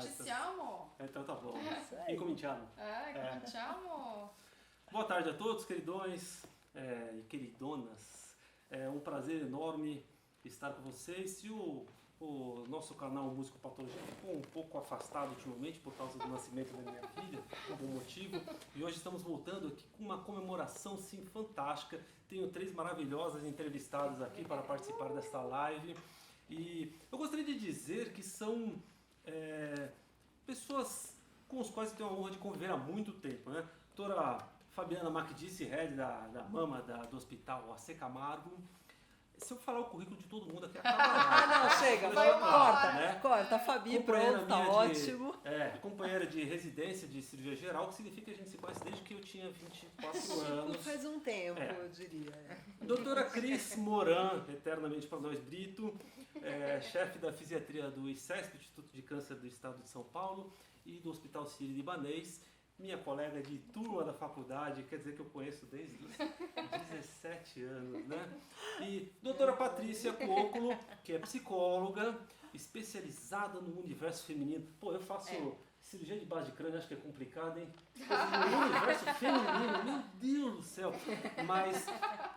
Ti siamo? Então tá bom. Incominciamo. Cominciamo. Boa tarde a todos, queridões e queridonas. É um prazer enorme estar com vocês. E o nosso canal Músico Patologia ficou um pouco afastado ultimamente por causa do nascimento da minha filha, por algum motivo. E hoje estamos voltando aqui com uma comemoração, sim, fantástica. Tenho 3 maravilhosas entrevistadas aqui para participar desta live. E eu gostaria de dizer que são pessoas com as quais eu tenho a honra de conviver há muito tempo, né? Doutora Fabiana Macdice, head da mama do Hospital AC Camargo. Se eu falar o currículo de todo mundo aqui, acaba lá. Não, chega, corta. A Fabi, pronto, tá ótimo. Companheira de residência de cirurgia geral, que significa que a gente se conhece desde que eu tinha 24 anos. Faz um tempo, eu diria. Doutora Cris Moran, eternamente para nós Brito, chefe da fisiatria do ICESP, Instituto de Câncer do Estado de São Paulo, e do Hospital Sírio-Libanês. Minha colega de turma da faculdade, quer dizer que eu conheço desde os 17 anos, né? E doutora Patrícia Cuóculo, que é psicóloga, especializada no universo feminino. Pô, eu faço cirurgia de base de crânio, acho que é complicado, hein? No universo feminino, meu Deus do céu! Mas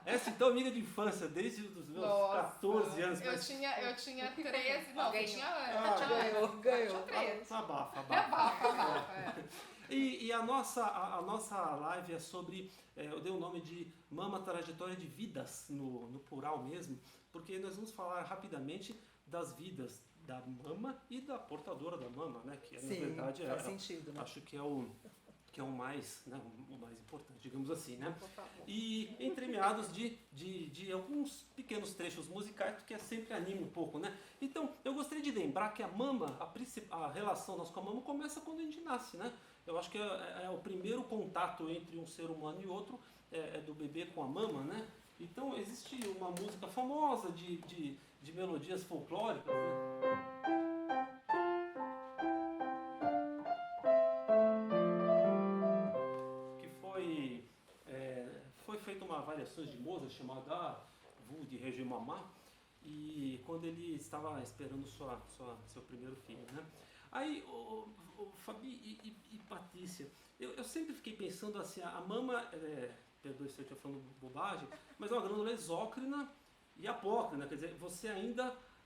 essa então amiga de infância, desde os meus 14 anos. Eu tinha 13, não, eu tinha ganhou. 13. Abafa. E a nossa live é sobre, eu dei o nome de Mama Trajetória de Vidas, no plural mesmo, porque nós vamos falar rapidamente das vidas da mama e da portadora da mama, né? Que Sim, na verdade faz sentido, né? acho que é o mais, né, o mais importante, digamos assim, né? E entremeados de alguns pequenos trechos musicais, que sempre anima um pouco, né? Então, eu gostaria de lembrar que a mama, a relação nossa com a mama começa quando a gente nasce, né? Eu acho que é o primeiro contato entre um ser humano e outro, é do bebê com a mama, né? Então, existe uma música famosa de melodias folclóricas, né? Foi feita uma variação de Mozart chamada Vous de Regé Mamá, e quando ele estava esperando seu primeiro filho, né? Aí, Fabi e Patrícia, eu sempre fiquei pensando assim, a mama, perdoe se eu estiver falando bobagem, mas é uma glândula exócrina e apócrina, quer dizer,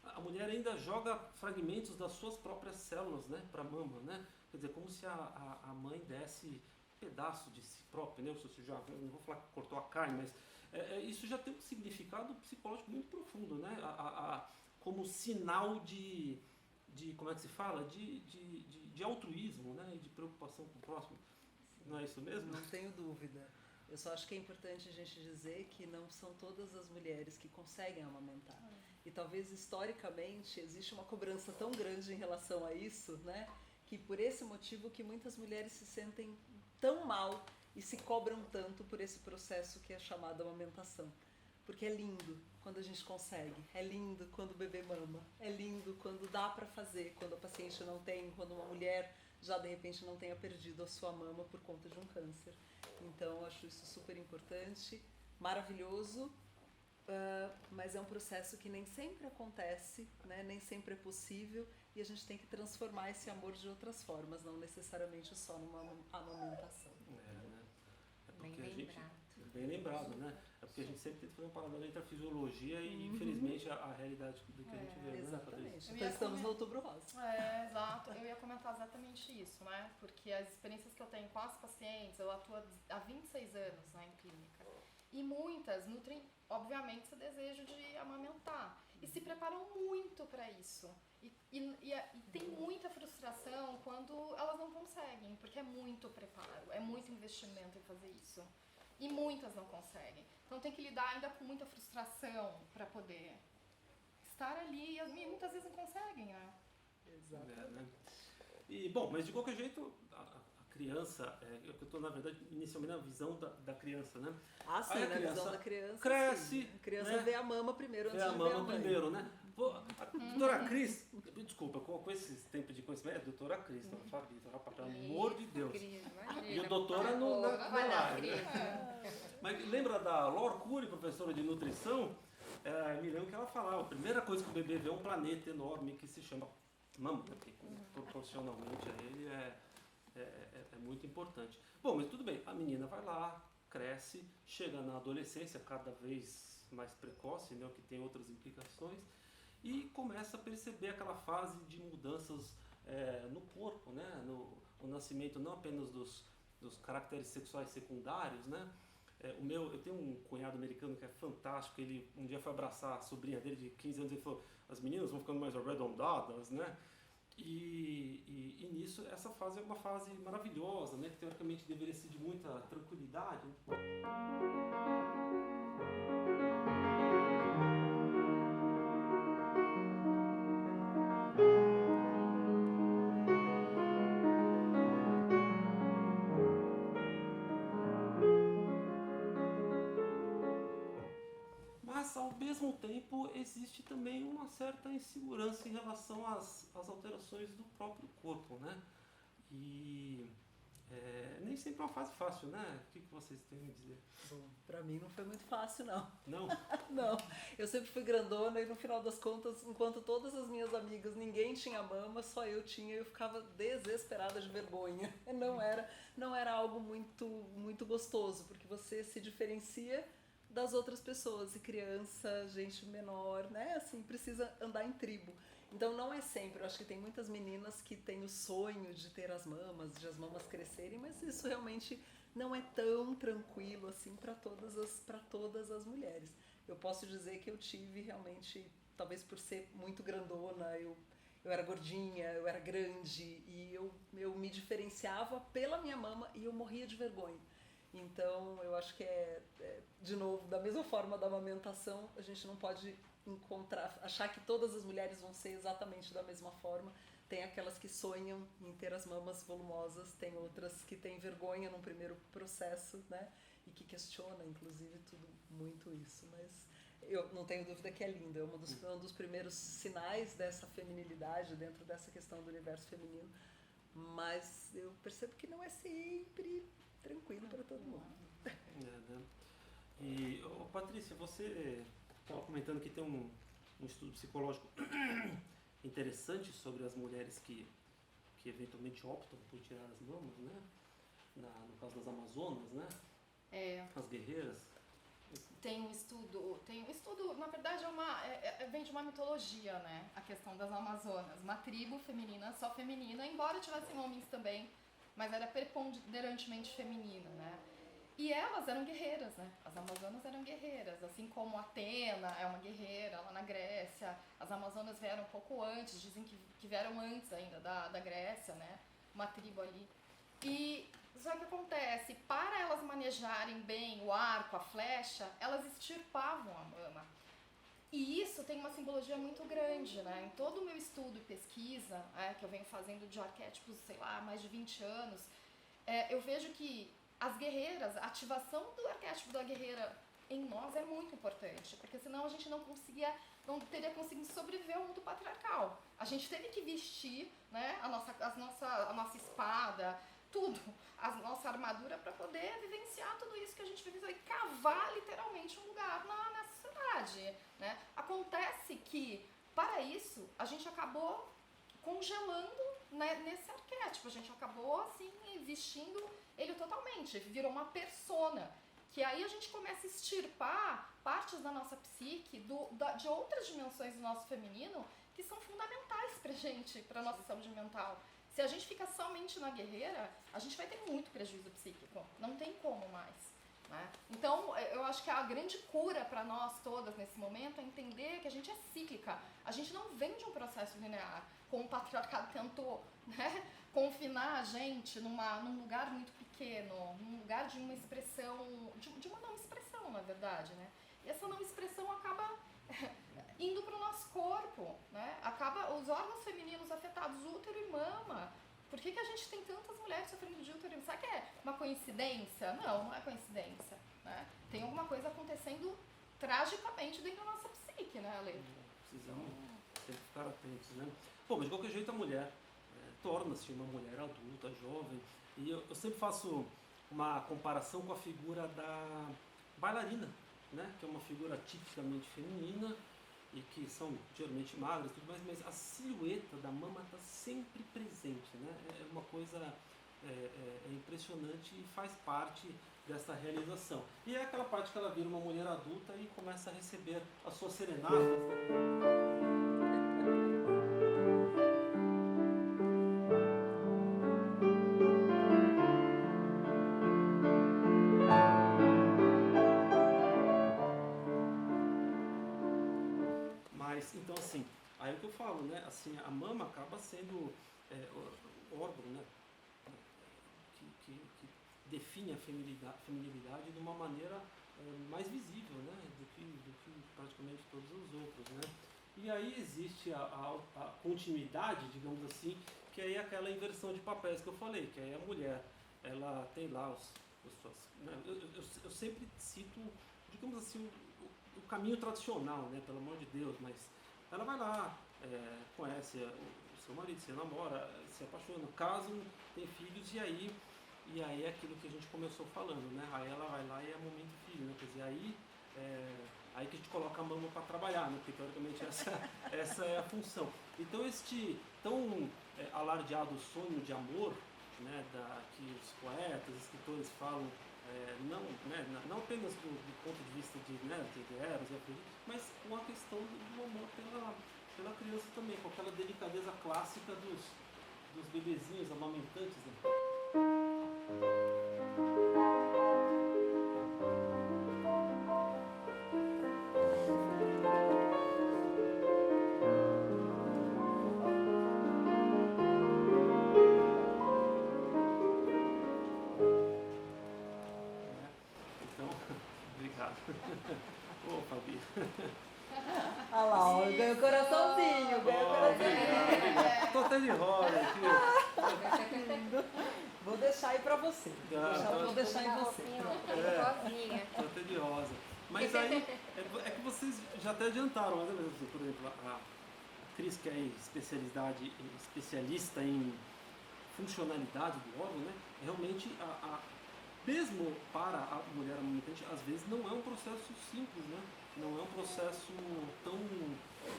a mulher ainda joga fragmentos das suas próprias células, né, para a mama, né? Quer dizer, como se a mãe desse pedaço de si próprio, né? Se já, não vou falar que cortou a carne, mas isso já tem um significado psicológico muito profundo, né? Como sinal de como é que se fala? De altruísmo, né? E de preocupação com o próximo. Não é isso mesmo? Não tenho dúvida. Eu só acho que é importante a gente dizer que não são todas as mulheres que conseguem amamentar. E talvez historicamente existe uma cobrança tão grande em relação a isso, né? Que por esse motivo que muitas mulheres se sentem tão mal e se cobram tanto por esse processo que é chamado amamentação. Porque é lindo quando a gente consegue, é lindo quando o bebê mama, é lindo quando dá para fazer, quando a paciente não tem, quando uma mulher já de repente não tenha perdido a sua mama por conta de um câncer. Então eu acho isso super importante, maravilhoso, mas é um processo que nem sempre acontece, né? Nem sempre é possível, e a gente tem que transformar esse amor de outras formas, não necessariamente só numa amamentação. Bem lembrado, né? É porque a gente sempre tenta fazer um paralelo entre a fisiologia e, infelizmente, a realidade do que a gente vê. Exatamente. Então estamos no Outubro Rosa. Exato. Eu ia comentar exatamente isso, né? Porque as experiências que eu tenho com as pacientes, eu atuo há 26 anos, né, em clínica. E muitas nutrem, obviamente, esse desejo de amamentar. E se preparam muito para isso. E tem muita frustração quando elas não conseguem, porque é muito preparo, é muito investimento em fazer isso. E muitas não conseguem. Então tem que lidar ainda com muita frustração para poder estar ali, e muitas vezes não conseguem, né? Exato. E, bom, mas de qualquer jeito, a criança, eu estou na verdade inicialmente na visão da criança, né? Ah, sim, na visão da criança. Cresce. Sim. A criança, né? vê a mama primeiro antes de ver a mama mãe. primeiro, né? A doutora Cris, desculpa, com esse tempo de conhecimento, doutora Cris, não, Fabi, pelo amor de Deus. E o doutora na live. Mas lembra da Laura Cury, professora de nutrição? Me lembro que ela falava, a primeira coisa que o bebê vê é um planeta enorme que se chama mama, né? Porque proporcionalmente a ele é muito importante. Bom, mas tudo bem, a menina vai lá, cresce, chega na adolescência cada vez mais precoce, né, o que tem outras implicações, e começa a perceber aquela fase de mudanças no corpo, né, o nascimento não apenas dos caracteres sexuais secundários, né. Eu tenho um cunhado americano que é fantástico, ele um dia foi abraçar a sobrinha dele de 15 anos e ele falou, as meninas vão ficando mais arredondadas, né? E nisso, essa fase é uma fase maravilhosa, né? Que teoricamente deveria ser de muita tranquilidade. Mas, ao mesmo tempo, existe também uma certa insegurança em relação às alterações do próprio corpo, né? E nem sempre é uma fase fácil, né? O que vocês têm a me dizer? Bom, pra mim não foi muito fácil, não. Não? Não, eu sempre fui grandona e no final das contas, enquanto todas as minhas amigas, ninguém tinha mama, só eu tinha, eu ficava desesperada de vergonha. Não era algo muito gostoso, porque você se diferencia das outras pessoas, e criança, gente menor, né, assim, precisa andar em tribo. Então não é sempre, eu acho que tem muitas meninas que têm o sonho de ter as mamas crescerem, mas isso realmente não é tão tranquilo assim para todas as mulheres. Eu posso dizer que eu tive realmente, talvez por ser muito grandona, eu era gordinha, eu era grande, e eu me diferenciava pela minha mama e eu morria de vergonha. Então, eu acho que de novo, da mesma forma da amamentação, a gente não pode achar que todas as mulheres vão ser exatamente da mesma forma. Tem aquelas que sonham em ter as mamas volumosas, tem outras que têm vergonha num primeiro processo, né? E que questionam, inclusive, tudo muito isso. Mas eu não tenho dúvida que é lindo, é um dos primeiros sinais dessa feminilidade dentro dessa questão do universo feminino. Mas eu percebo que não é sempre tranquilo para todo mundo. Né? E, Patrícia, você estava comentando que tem um estudo psicológico interessante sobre as mulheres que eventualmente optam por tirar as mamas, né? No caso das Amazonas, né? As guerreiras. Tem um estudo, na verdade vem de uma mitologia, né? A questão das Amazonas, uma tribo feminina, só feminina, embora tivessem homens também, mas era preponderantemente feminina, né? E elas eram guerreiras, né? As Amazonas eram guerreiras, assim como Atena é uma guerreira lá na Grécia. As Amazonas vieram um pouco antes, dizem que vieram antes ainda da Grécia, né? Uma tribo ali. E só que acontece, para elas manejarem bem o arco, a flecha, elas extirpavam a mama. E isso tem uma simbologia muito grande, né? Em todo o meu estudo e pesquisa, que eu venho fazendo de arquétipos, sei lá, há mais de 20 anos, eu vejo que as guerreiras, a ativação do arquétipo da guerreira em nós é muito importante, porque senão a gente não teria conseguido sobreviver ao mundo patriarcal. A gente teve que vestir, né, a nossa espada, tudo, a nossa armadura para poder vivenciar tudo isso que a gente vivenciou e cavar literalmente um lugar nessa sociedade, né? Acontece que, para isso, a gente acabou congelando, né, nesse arquétipo, a gente acabou assim vestindo ele totalmente, virou uma persona, que aí a gente começa a extirpar partes da nossa psique, de outras dimensões do nosso feminino, que são fundamentais pra gente, pra nossa saúde mental. Se a gente fica somente na guerreira, a gente vai ter muito prejuízo psíquico, não tem como mais, né? Então, eu acho que a grande cura para nós todas nesse momento é entender que a gente é cíclica, a gente não vem de um processo linear, como o patriarcado tentou, né, confinar a gente num lugar muito pequeno, num lugar de uma expressão, de uma não expressão, na verdade, né? E essa não expressão acaba indo para o nosso corpo, né? Acaba os órgãos femininos afetados, útero e mama. Por que a gente tem tantas mulheres sofrendo de útero e mama? Será que é uma coincidência? Não é coincidência, né? Tem alguma coisa acontecendo tragicamente dentro da nossa psique, né, Ale? Precisamos sempre ficar atentos, né? Bom, mas de qualquer jeito a mulher torna-se uma mulher adulta, jovem, e eu sempre faço uma comparação com a figura da bailarina, né? Que é uma figura tipicamente feminina, e que são geralmente magras, tudo mais, mas a silhueta da mama está sempre presente, né? É uma coisa impressionante e faz parte dessa realização. E é aquela parte que ela vira uma mulher adulta e começa a receber as suas serenatas, né? Mas, então assim, aí é o que eu falo, né? Assim, a mama acaba sendo o órgão, né? Que define a feminilidade de uma maneira mais visível, né? do que praticamente todos os outros, né? E aí existe a continuidade, digamos assim, que aí é aquela inversão de papéis que eu falei, que aí a mulher, ela tem lá os suas... Né? Eu sempre cito, digamos assim, o caminho tradicional, né? Pelo amor de Deus, mas ela vai lá, conhece o seu marido, se namora, se apaixona, casam, tem filhos, e aí é aquilo que a gente começou falando, né? Aí ela vai lá e é momento filho, né? Quer dizer, aí que a gente coloca a mama para trabalhar, né? Porque teoricamente essa é a função. Então este tão alardeado sonho de amor, né? Que os poetas, escritores falam, não apenas do ponto de vista de Eros e Afrodite, mas com a questão do amor pela criança também, com aquela delicadeza clássica dos bebezinhos amamentantes, né? Então, obrigado. Ô, Fabi. Olha lá, ó, ganhou coraçãozinho, ganhou coraçãozinho. Estou até de roda aqui. Vou deixar aí pra você. Vou deixar em você. Estou até de rosa. Mas aí, é que vocês já até adiantaram, mas, por exemplo, a Cris, que é especialista em funcionalidade do órgão, né? Realmente, mesmo para a mulher amamentante, às vezes não é um processo simples, né? Não é um processo tão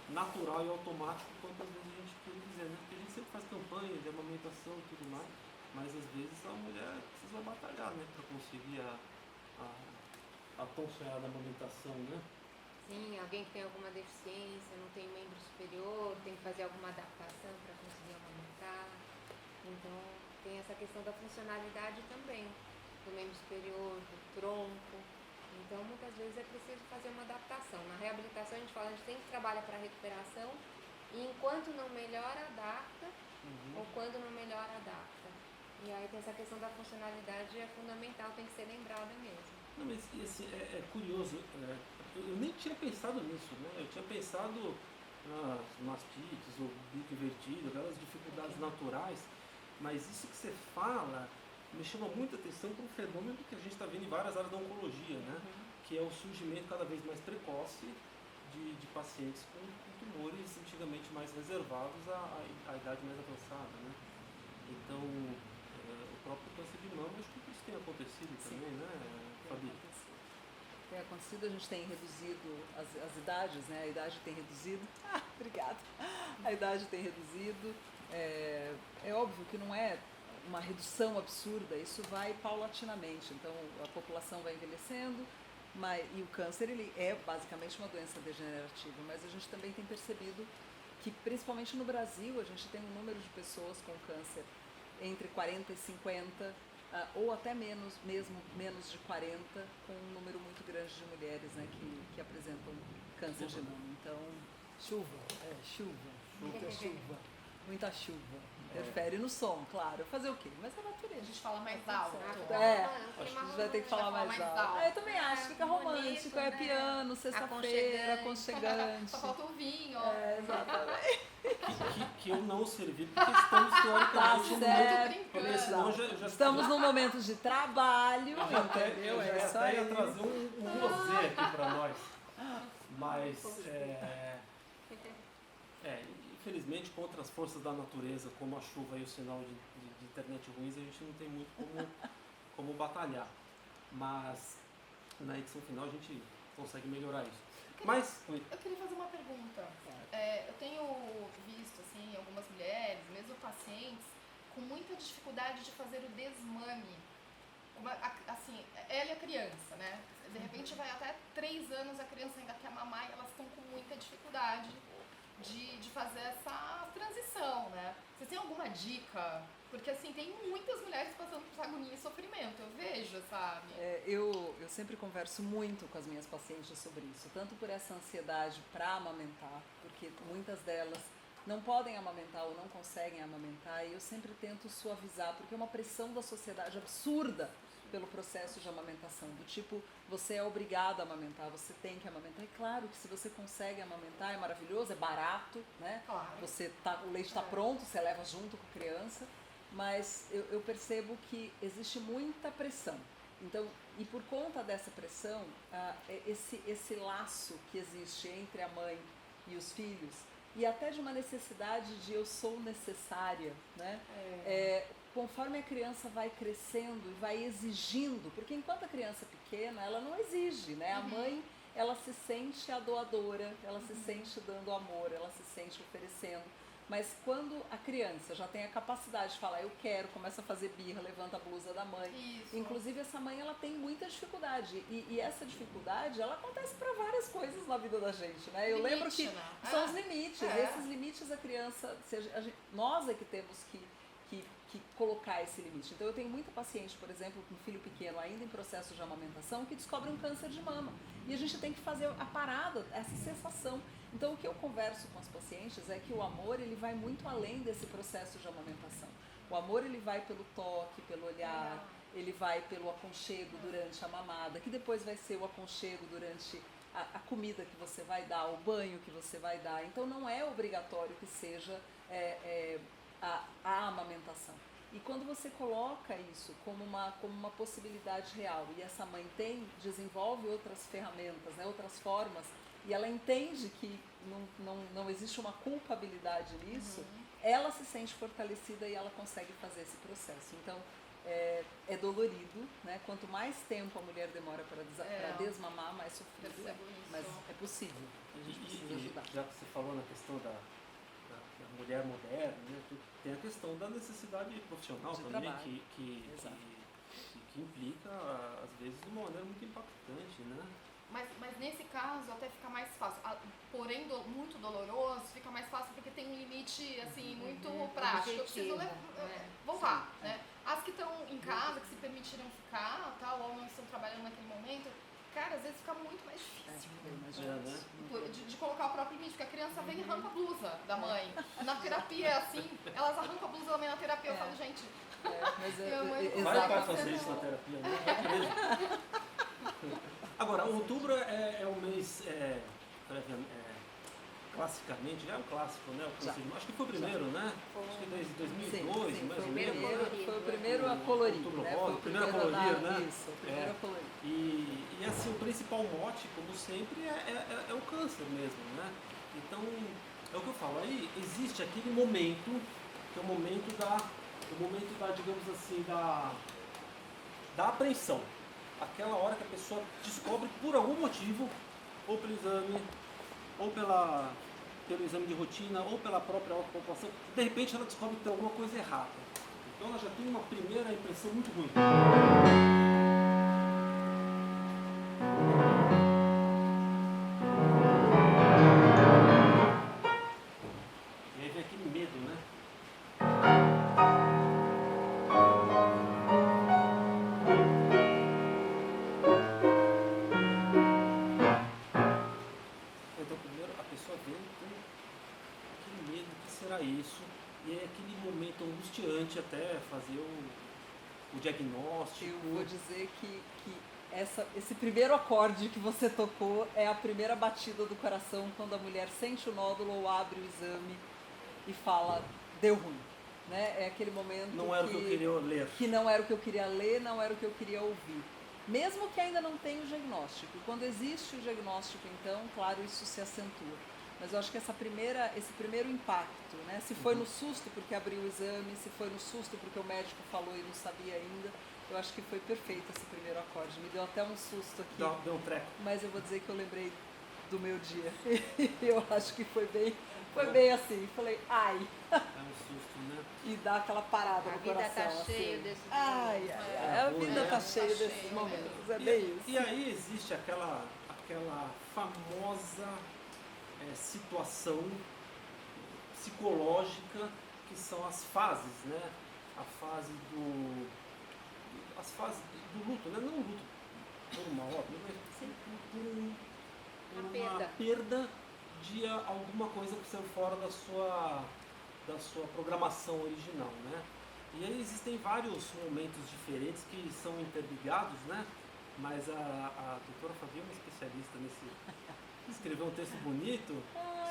natural e automático quanto às vezes a gente quer dizer, né? Porque a gente sempre faz campanha de amamentação e tudo mais, mas às vezes a mulher precisa batalhar, né? Para conseguir a tão sonhada amamentação, né? Sim, alguém que tem alguma deficiência, não tem membro superior, tem que fazer alguma adaptação para conseguir amamentar. Então, tem essa questão da funcionalidade também, do membro superior, do tronco. Então, muitas vezes é preciso fazer uma adaptação. Na reabilitação, a gente fala, a gente sempre trabalha para recuperação e enquanto não melhora, adapta, ou quando não melhora, adapta. E aí tem essa questão da funcionalidade, é fundamental, tem que ser lembrada mesmo. Não, mas assim, é curioso, eu nem tinha pensado nisso, né? Eu tinha pensado nas mastites, o bico invertido, aquelas dificuldades naturais, mas isso que você fala me chama muita atenção para um fenômeno que a gente está vendo em várias áreas da oncologia, né? Que é o surgimento cada vez mais precoce de pacientes com tumores antigamente mais reservados à idade mais avançada, né? Então, o próprio câncer de mama, acho que isso tem acontecido também, né, Fabi? Tem acontecido, a gente tem reduzido as idades, né? A idade tem reduzido. Obrigada. A idade tem reduzido. É óbvio que não é uma redução absurda, isso vai paulatinamente. Então, a população vai envelhecendo, e o câncer ele é basicamente uma doença degenerativa, mas a gente também tem percebido que, principalmente no Brasil, a gente tem um número de pessoas com câncer entre 40 e 50, ou até menos de 40, com um número muito grande de mulheres, né, que apresentam câncer de mama. Então, chuva, muita chuva. Interfere no som, claro. Fazer o quê? Mas é natureza. A gente fala mais alto. Acho que a gente vai ter que falar mais alto. Eu também acho, fica romântico, bonito, é piano, sexta-feira, aconchegante. Só falta o vinho. Exatamente. Que eu não servi porque estamos teoricamente certo. senão já Estamos num momento de trabalho, entendeu? Eu já até ia trazer um rosé aqui para nós. Mas infelizmente, contra as forças da natureza, como a chuva e o sinal de internet ruins, a gente não tem muito como batalhar. Mas na edição final a gente consegue melhorar isso. Mas, oi. Eu queria fazer uma pergunta. Eu tenho visto, assim, algumas mulheres, mesmo pacientes, com muita dificuldade de fazer o desmame. Assim, ela e a criança, né? De repente vai até 3 anos, a criança ainda quer mamar e elas estão com muita dificuldade de fazer essa transição, né? Vocês têm alguma dica? Porque, assim, tem muitas mulheres passando por agonia e sofrimento, eu vejo, sabe? Eu sempre converso muito com as minhas pacientes sobre isso, tanto por essa ansiedade para amamentar, porque muitas delas não podem amamentar ou não conseguem amamentar, e eu sempre tento suavizar, porque é uma pressão da sociedade absurda pelo processo de amamentação, do tipo, você é obrigado a amamentar, você tem que amamentar. E claro que se você consegue amamentar é maravilhoso, é barato, né? Claro. O leite está pronto, você leva junto com a criança, mas eu percebo que existe muita pressão. Então, e por conta dessa pressão, esse laço que existe entre a mãe e os filhos, e até de uma necessidade de eu sou necessária, né? Conforme a criança vai crescendo e vai exigindo, porque enquanto a criança é pequena, ela não exige, né? A mãe, ela se sente a doadora, ela se sente dando amor, ela se sente oferecendo. Mas quando a criança já tem a capacidade de falar, eu quero, começa a fazer birra, levanta a blusa da mãe. Isso. Inclusive essa mãe, ela tem muita dificuldade. E essa dificuldade, ela acontece para várias coisas na vida da gente, né? Eu lembro que são os limites. Esses limites a criança, nós é que temos que colocar esse limite. Então eu tenho muita paciente, por exemplo, com um filho pequeno ainda em processo de amamentação, que descobre um câncer de mama. E a gente tem que fazer a parada, essa cessação. Então o que eu converso com as pacientes é que o amor, ele vai muito além desse processo de amamentação. O amor, ele vai pelo toque, pelo olhar, ele vai pelo aconchego durante a mamada, que depois vai ser o aconchego durante a comida que você vai dar, o banho que você vai dar. Então não é obrigatório que seja a amamentação. E quando você coloca isso como uma possibilidade real, e essa mãe desenvolve outras ferramentas, né, outras formas, e ela entende que não existe uma culpabilidade nisso, ela se sente fortalecida e ela consegue fazer esse processo. Então, é dolorido, né? Quanto mais tempo a mulher demora para desmamar, mais sofrido é. Mas é possível, a gente precisa ajudar. Já que você falou na questão da mulher moderna, né, tem a questão da necessidade profissional de também, trabalho. que implica, às vezes, de uma maneira muito impactante, né? Mas nesse caso até fica mais fácil, porém muito doloroso, fica mais fácil porque tem um limite assim muito prático. Eu preciso voltar, né? As que estão em casa, que se permitiram ficar, tal, ou não estão trabalhando naquele momento, cara, às vezes fica muito mais difícil de colocar o próprio limite, porque a criança vem e arranca a blusa da mãe. Na terapia, assim, elas arrancam a blusa da mãe na terapia, eu falo, gente... Vai fazer isso na terapia, né? Agora, outubro é um mês, classicamente, já é um clássico, né? Acho que foi o primeiro, né? Acho que desde 2002, sim, mais ou menos. Foi o primeiro a colorir, né? Foi o primeiro a colorir, né? Isso, o primeiro a colorir. E assim, o principal mote, como sempre, é o câncer mesmo, né? Então, é o que eu falo, aí existe aquele momento, que é o momento da digamos assim, da apreensão. Aquela hora que a pessoa descobre por algum motivo, ou pelo exame, ou pelo exame de rotina, ou pela própria autopalpação, de repente ela descobre que tem alguma coisa errada. Então ela já tem uma primeira impressão muito ruim. E aí vem aquele medo, né? Isso, e é aquele momento angustiante até fazer o diagnóstico. Eu vou dizer que esse primeiro acorde que você tocou é a primeira batida do coração quando a mulher sente o nódulo ou abre o exame e fala, deu ruim. Né? É aquele momento não era o que eu queria ler. Que não era o que eu queria ler, não era o que eu queria ouvir. Mesmo que ainda não tenha o diagnóstico. Quando existe o diagnóstico, então, claro, isso se acentua. Mas eu acho que esse primeiro impacto, né? Se foi no susto porque abriu o exame, se foi no susto porque o médico falou e não sabia ainda, eu acho que foi perfeito esse primeiro acorde. Me deu até um susto aqui. Deu um treco. Mas eu vou dizer que eu lembrei do meu dia. Eu acho que foi bem assim. Falei, ai, É um susto, né? e dá aquela parada A no vida coração. tá cheia assim. desses Ai, momentos. ai, ai, a vida né? tá cheia Tá desses cheia, momentos. É E, bem isso. e aí existe aquela famosa situação psicológica que são as fases, né? As fases do luto, né? Não o luto normal, óbvio, mas Uma uma perda de alguma coisa que saiu fora da sua programação original, né? E aí existem vários momentos diferentes que são interligados, né? Mas a doutora Fabi é uma especialista escreveu um texto bonito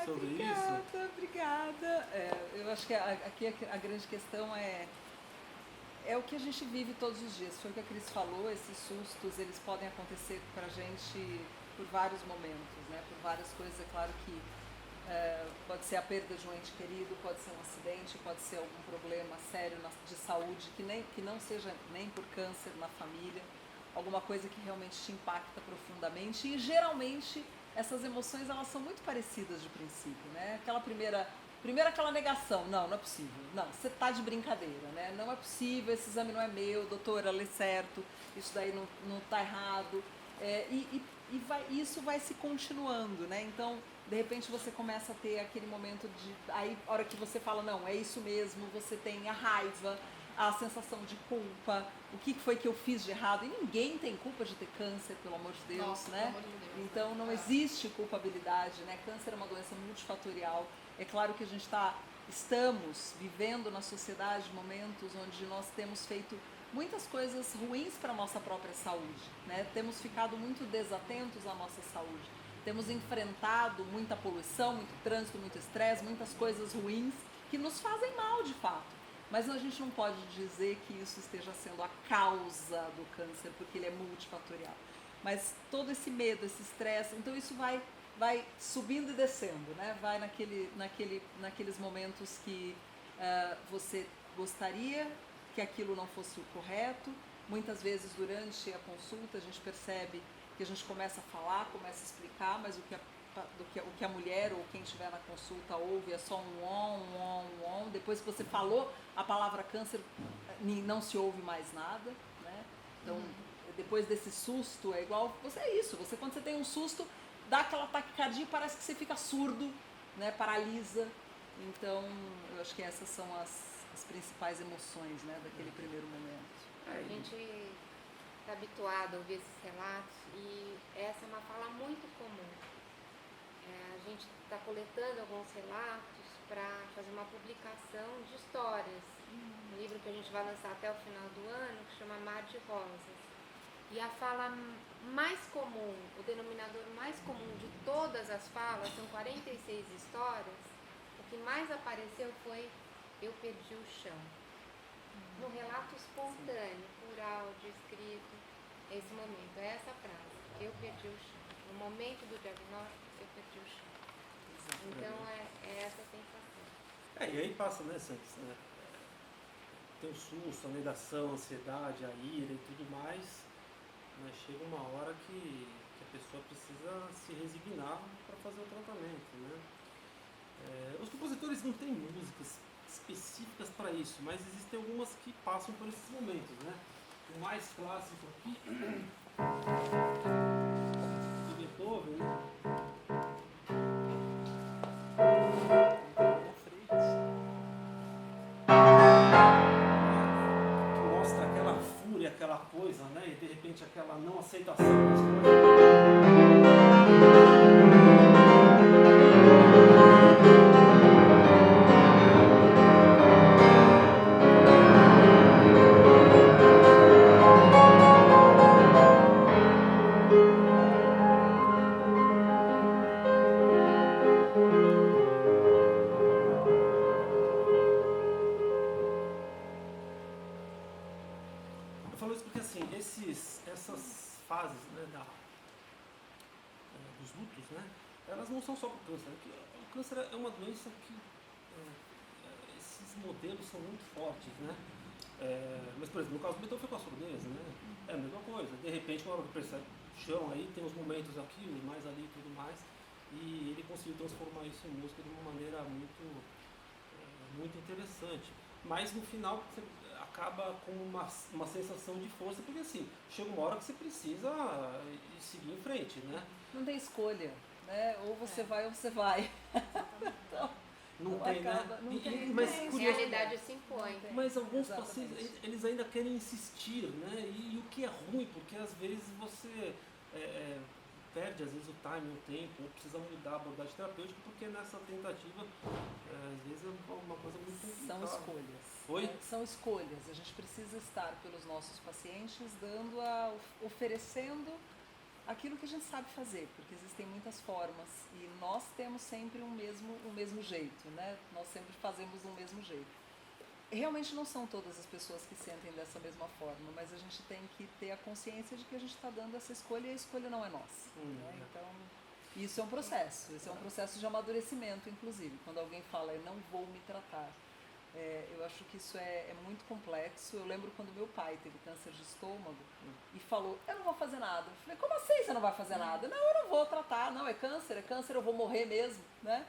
sobre isso. Obrigada. Eu acho que aqui a grande questão é o que a gente vive todos os dias. Foi o que a Cris falou, esses sustos, eles podem acontecer pra gente por vários momentos, né? Por várias coisas. É claro que pode ser a perda de um ente querido, pode ser um acidente, pode ser algum problema sério de saúde, que não seja nem por câncer na família, alguma coisa que realmente te impacta profundamente. E geralmente essas emoções, elas são muito parecidas de princípio, né? Primeiro aquela negação, não é possível, não, você tá de brincadeira, né? Não é possível, esse exame não é meu, doutora, lê certo, isso daí não tá errado, isso vai se continuando, né? Então, de repente você começa a ter aquele momento aí a hora que você fala, não, é isso mesmo, você tem a raiva, a sensação de culpa, o que foi que eu fiz de errado, e ninguém tem culpa de ter câncer, pelo amor de Deus, Nossa, né? pelo amor de Deus, Então não existe culpabilidade, né? Câncer é uma doença multifatorial. É claro que a gente estamos vivendo na sociedade momentos onde nós temos feito muitas coisas ruins para a nossa própria saúde, né? Temos ficado muito desatentos à nossa saúde. Temos enfrentado muita poluição, muito trânsito, muito estresse, muitas coisas ruins que nos fazem mal de fato. Mas a gente não pode dizer que isso esteja sendo a causa do câncer, porque ele é multifatorial. Mas todo esse medo, esse estresse, então isso vai subindo e descendo, né? Vai naqueles momentos que você gostaria que aquilo não fosse o correto. Muitas vezes durante a consulta a gente percebe que a gente começa a falar, começa a explicar, mas o que a mulher ou quem estiver na consulta ouve é só um on. Depois que você falou a palavra câncer, não se ouve mais nada, né? Então, depois desse susto, é igual, você quando você tem um susto, dá aquela taquicardia e parece que você fica surdo, né? Paralisa. Então, eu acho que essas são as principais emoções, né? Daquele primeiro momento. A gente está habituado a ouvir esses relatos e essa é uma fala muito comum. A gente está coletando alguns relatos para fazer uma publicação de histórias. Um livro que a gente vai lançar até o final do ano, que chama Mar de Rosas. E a fala mais comum, o denominador mais comum de todas as falas, são 46 histórias, o que mais apareceu foi eu perdi o chão. No relato espontâneo, por áudio, escrito, esse momento, é essa frase, eu perdi o chão. No momento do diagnóstico, eu perdi o chão. Então é essa sensação. E aí passa, né, Santos? Tem o susto, a negação, a ansiedade, a ira e tudo mais. Mas chega uma hora que a pessoa precisa se resignar para fazer o tratamento, né? Os compositores não têm músicas específicas para isso, mas existem algumas que passam por esses momentos, né? O mais clássico aqui do Beethoven, né? Que mostra aquela fúria, aquela coisa, né? E de repente aquela não aceitação das coisas. Eu falo isso porque assim, essas fases, né, dos lutos, né, elas não são só para o câncer. O câncer é uma doença que esses modelos são muito fortes, né? Mas, por exemplo, no caso do Beethoven foi com a surdez, né? É a mesma coisa. De repente, uma hora que percebe o chão aí, tem os momentos aqui, os mais ali e tudo mais. e ele conseguiu transformar isso em música de uma maneira muito interessante. Mas no final você acaba com uma sensação de força, porque assim, chega uma hora que você precisa seguir em frente, né? Não tem escolha, né? Ou você vai ou você vai. Então, Não tem, acaba, né? não tem, Mas tem. A curioso, realidade se impõe. mas alguns Exatamente. pacientes, eles ainda querem insistir, né? E o que é ruim, porque às vezes você perde às vezes o time, o tempo, ou precisa mudar a abordagem terapêutica, porque nessa tentativa, às vezes é uma coisa muito São complicada. escolhas. Oi? Né? São escolhas. A gente precisa estar pelos nossos pacientes oferecendo aquilo que a gente sabe fazer, porque existem muitas formas e nós temos sempre o mesmo jeito, né? Nós sempre fazemos do mesmo jeito. Realmente não são todas as pessoas que sentem dessa mesma forma, mas a gente tem que ter a consciência de que a gente está dando essa escolha e a escolha não é nossa. Né? Então, isso é um processo, esse é um processo de amadurecimento, inclusive. Quando alguém fala, eu não vou me tratar, eu acho que isso é muito complexo. Eu lembro quando meu pai teve câncer de estômago e falou, eu não vou fazer nada. Eu falei, como assim você não vai fazer nada? Não, eu não vou tratar, não, é câncer, eu vou morrer mesmo, né?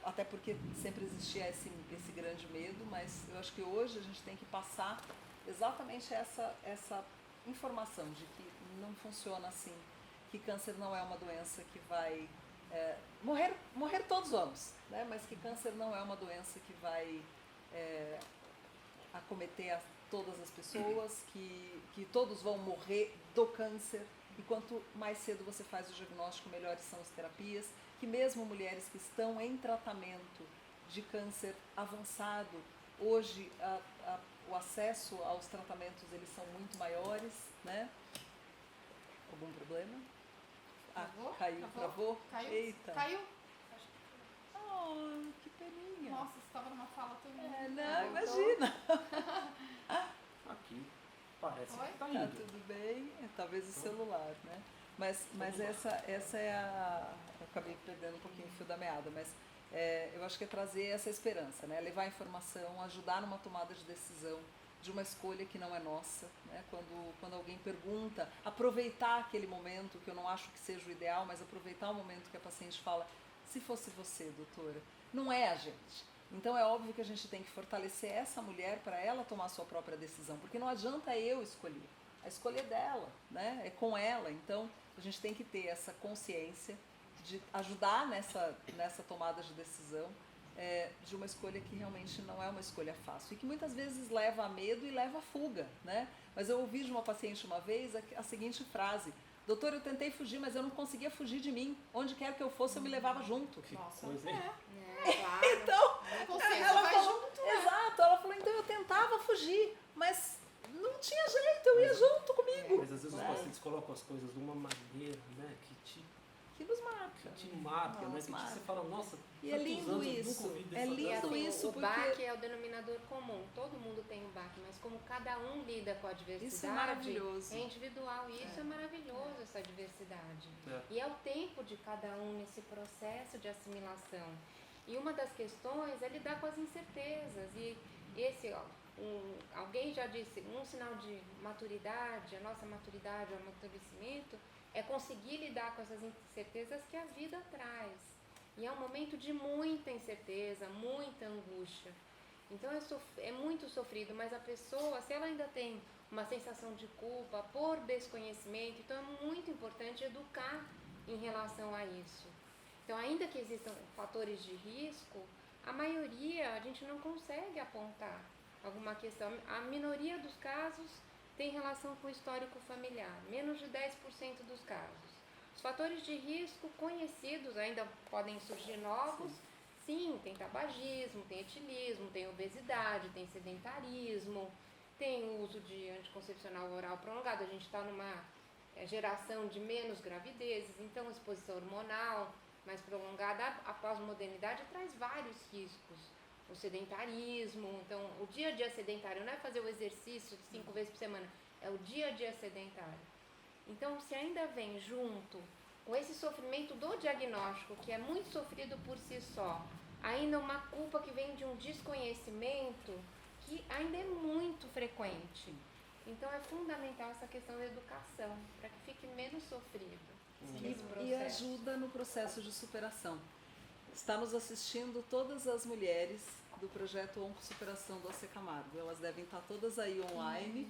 Até porque sempre existia esse grande medo, mas eu acho que hoje a gente tem que passar exatamente essa informação de que não funciona assim, que câncer não é uma doença que vai morrer todos vamos, né? Mas que câncer não é uma doença que vai acometer todas as pessoas, que todos vão morrer do câncer, e quanto mais cedo você faz o diagnóstico, melhores são as terapias, que mesmo mulheres que estão em tratamento de câncer avançado, hoje o acesso aos tratamentos eles são muito maiores, né? Algum problema? Travou? Caiu, travou? Caiu? Eita. Caiu? Oh, que peninha. Nossa, você estava numa fala tão linda. Não, imagina. Aqui parece Oi? que tá Tá indo. tudo bem, talvez o celular, né? Mas essa é a... Eu acabei perdendo um pouquinho o fio da meada, mas eu acho que é trazer essa esperança, né? Levar informação, ajudar numa tomada de decisão de uma escolha que não é nossa, né? Quando alguém pergunta, aproveitar aquele momento, que eu não acho que seja o ideal, mas aproveitar o momento que a paciente fala, se fosse você, doutora, não é a gente. Então é óbvio que a gente tem que fortalecer essa mulher para ela tomar a sua própria decisão, porque não adianta eu escolher, a escolha é dela, né? É com ela. Então a gente tem que ter essa consciência de ajudar nessa tomada de decisão de uma escolha que realmente não é uma escolha fácil e que muitas vezes leva a medo e leva a fuga, né? Mas eu ouvi de uma paciente uma vez a seguinte frase: doutor, eu tentei fugir, mas eu não conseguia fugir de mim. Onde quer que eu fosse, eu me levava junto. Que Nossa, coisa, hein? Claro. Então, A consciência ela vai falou, junto, né? exato, ela falou, então eu tentava fugir, mas não tinha jeito, eu ia junto comigo. Mas às vezes os pacientes colocam as coisas de uma maneira, né, Que nos marca. que te marca, né? Nos Que marca. você fala, nossa, E é tantos lindo anos eu nunca isso, ouvi é dessa lindo E dança. assim, isso, o porque- baque é o denominador comum, todo mundo tem um baque, mas como cada um lida com a diversidade, Isso é maravilhoso. é individual, e isso é maravilhoso, essa diversidade. É. E é o tempo de cada um nesse processo de assimilação. E uma das questões é lidar com as incertezas, e esse, alguém já disse, um sinal de maturidade, a nossa maturidade, o amadurecimento, é conseguir lidar com essas incertezas que a vida traz. E é um momento de muita incerteza, muita angústia. Então é muito sofrido, mas a pessoa, se ela ainda tem uma sensação de culpa por desconhecimento, então é muito importante educar em relação a isso. Então, ainda que existam fatores de risco, a maioria a gente não consegue apontar alguma questão. A minoria dos casos tem relação com o histórico familiar, menos de 10% dos casos. Os fatores de risco conhecidos, ainda podem surgir novos. Sim, tem tabagismo, tem etilismo, tem obesidade, tem sedentarismo, tem o uso de anticoncepcional oral prolongado. A gente está numa geração de menos gravidezes, então exposição hormonal mais prolongada. A pós-modernidade traz vários riscos. O sedentarismo, então o dia a dia sedentário não é fazer o exercício 5 vezes por semana, é o dia a dia sedentário. Então, se ainda vem junto com esse sofrimento do diagnóstico, que é muito sofrido por si só, ainda uma culpa que vem de um desconhecimento que ainda é muito frequente. Então, é fundamental essa questão da educação, para que fique menos sofrido. Esse e processo. ajuda no processo de superação. Está nos assistindo todas as mulheres do projeto Oncosuperação do AC Camargo. Elas devem estar todas aí online.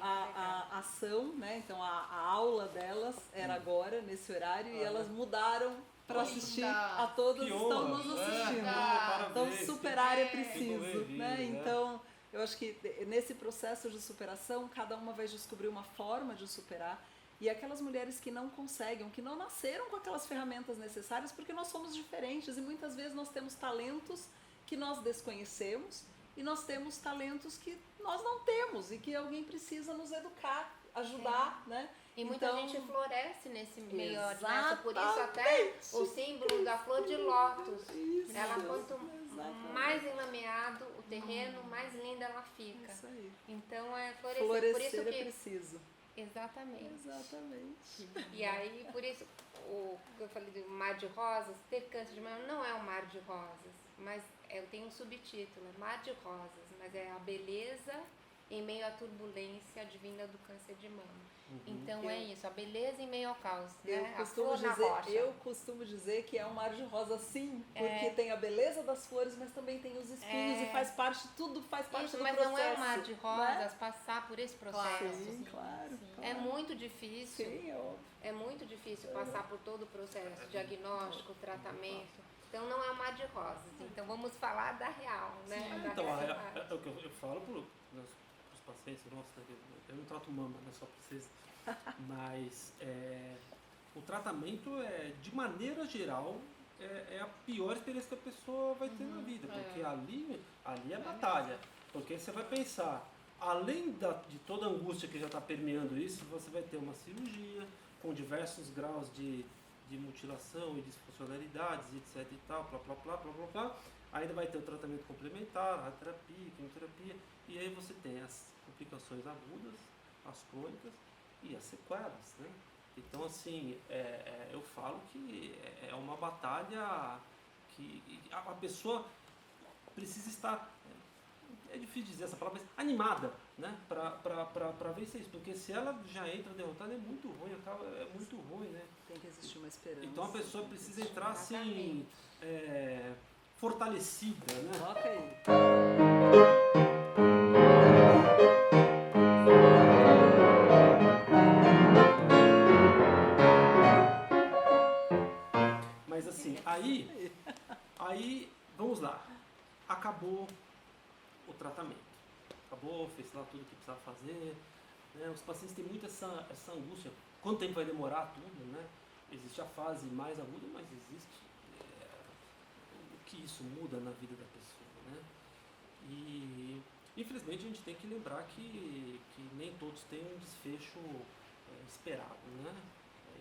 A ação, né? Então a aula delas era agora, nesse horário, e elas mudaram para assistir a todas Que estão honra. nos assistindo. Parabéns. Então, superar é Fico preciso. bem-vindo, Né? Então, eu acho que nesse processo de superação, cada uma vai descobrir uma forma de superar. E aquelas mulheres que não conseguem, que não nasceram com aquelas ferramentas necessárias, porque nós somos diferentes e muitas vezes nós temos talentos que nós desconhecemos e nós temos talentos que nós não temos e que alguém precisa nos educar, ajudar, né? E muita Então, gente floresce nesse meio exatamente. adverso, por isso até o símbolo da flor de lótus. Isso, Ela quanto exatamente. mais enlameado o terreno, mais linda ela fica. Isso aí. Então é florescer. Por isso Florescer é que preciso. exatamente. Exatamente. E aí, por isso, o que eu falei do mar de rosas, ter câncer de mama não é um mar de rosas, mas eu tenho um subtítulo, é Mar de Rosas, mas é a beleza em meio à turbulência advinda do câncer de mama. Então é isso, a beleza em meio ao caos, né? A flor na rocha. Eu costumo dizer que é um mar de rosa sim, porque tem a beleza das flores, mas também tem os espinhos e faz parte, tudo faz parte Isso, do mas processo. não é um mar de rosas né? passar por esse processo. Sim, claro. É muito difícil. Sim, óbvio. É muito difícil passar por todo o processo, diagnóstico, tratamento. Então não é um mar de rosas. Então vamos falar da real, né? Da Então, realidade. é o que eu falo para os pacientes, nossa, eu não trato mama, né, só para vocês, mas o tratamento de maneira geral, é a pior experiência que a pessoa vai ter na vida, porque ali é batalha, porque você vai pensar, além de toda a angústia que já está permeando isso, você vai ter uma cirurgia com diversos graus de mutilação e disfuncionalidades, etc e tal, blá, blá, blá, blá, blá, blá. Ainda vai ter o tratamento complementar, radioterapia, quimioterapia, e aí você tem as complicações agudas, as crônicas e as sequelas, né? Então, assim, eu falo que é uma batalha que a pessoa precisa estar, é difícil dizer essa palavra, mas animada, né? Para vencer isso, porque se ela já entra derrotada é muito ruim, é muito ruim, né? Tem que existir uma esperança. Então a pessoa precisa entrar assim, fortalecida, né? Coloca aí. Mas assim, aí vamos lá. Acabou o tratamento. Acabou, fez lá tudo que precisava fazer. Né? Os pacientes têm muito essa angústia. Quanto tempo vai demorar tudo, né? Existe a fase mais aguda, mas existe o que isso muda na vida da pessoa, né? E infelizmente a gente tem que lembrar que nem todos têm um desfecho esperado, né?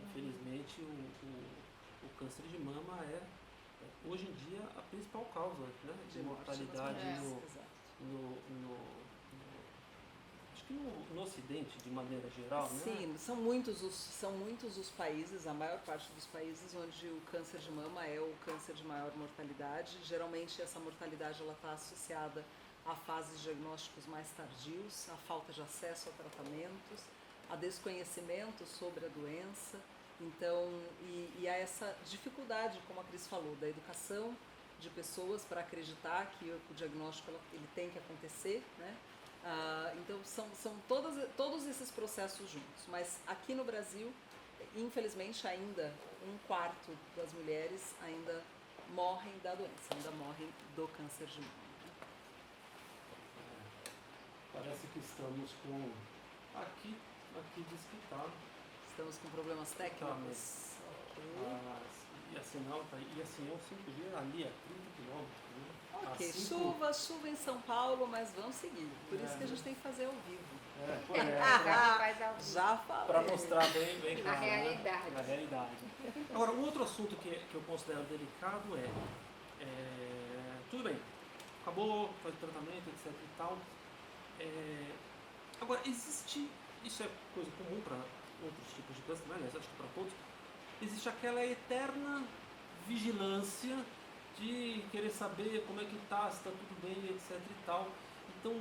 Infelizmente o câncer de mama hoje em dia a principal causa, né, de mortalidade acho que no Ocidente de maneira geral, né? Sim, são muitos os países, a maior parte dos países onde o câncer de mama é o câncer de maior mortalidade. Geralmente essa mortalidade está associada a fases diagnósticos mais tardios, a falta de acesso a tratamentos, a desconhecimento sobre a doença. Então, e há essa dificuldade, como a Cris falou, da educação de pessoas para acreditar que o diagnóstico ele tem que acontecer, né? Então são todos esses processos juntos, mas aqui no Brasil, infelizmente ainda 1/4 das mulheres ainda morrem da doença, ainda morrem do câncer de mama. Parece que estamos com aqui diz que está. Estamos com problemas técnicos. E assim não, e assim é o 5G ali a 30 km, né? Ok, Assim, chuva em São Paulo, mas vamos seguir. Por isso que a gente tem que fazer ao vivo. Faz algo Já falei. para mostrar bem na claro, né? realidade. Na realidade. Agora, um outro assunto que eu considero delicado tudo bem, acabou, faz o tratamento, etc e tal. Agora, isso é coisa comum para outros tipos de câncer, mas acho que para todos, existe aquela eterna vigilância de querer saber como é que está, se está tudo bem, etc e tal. Então,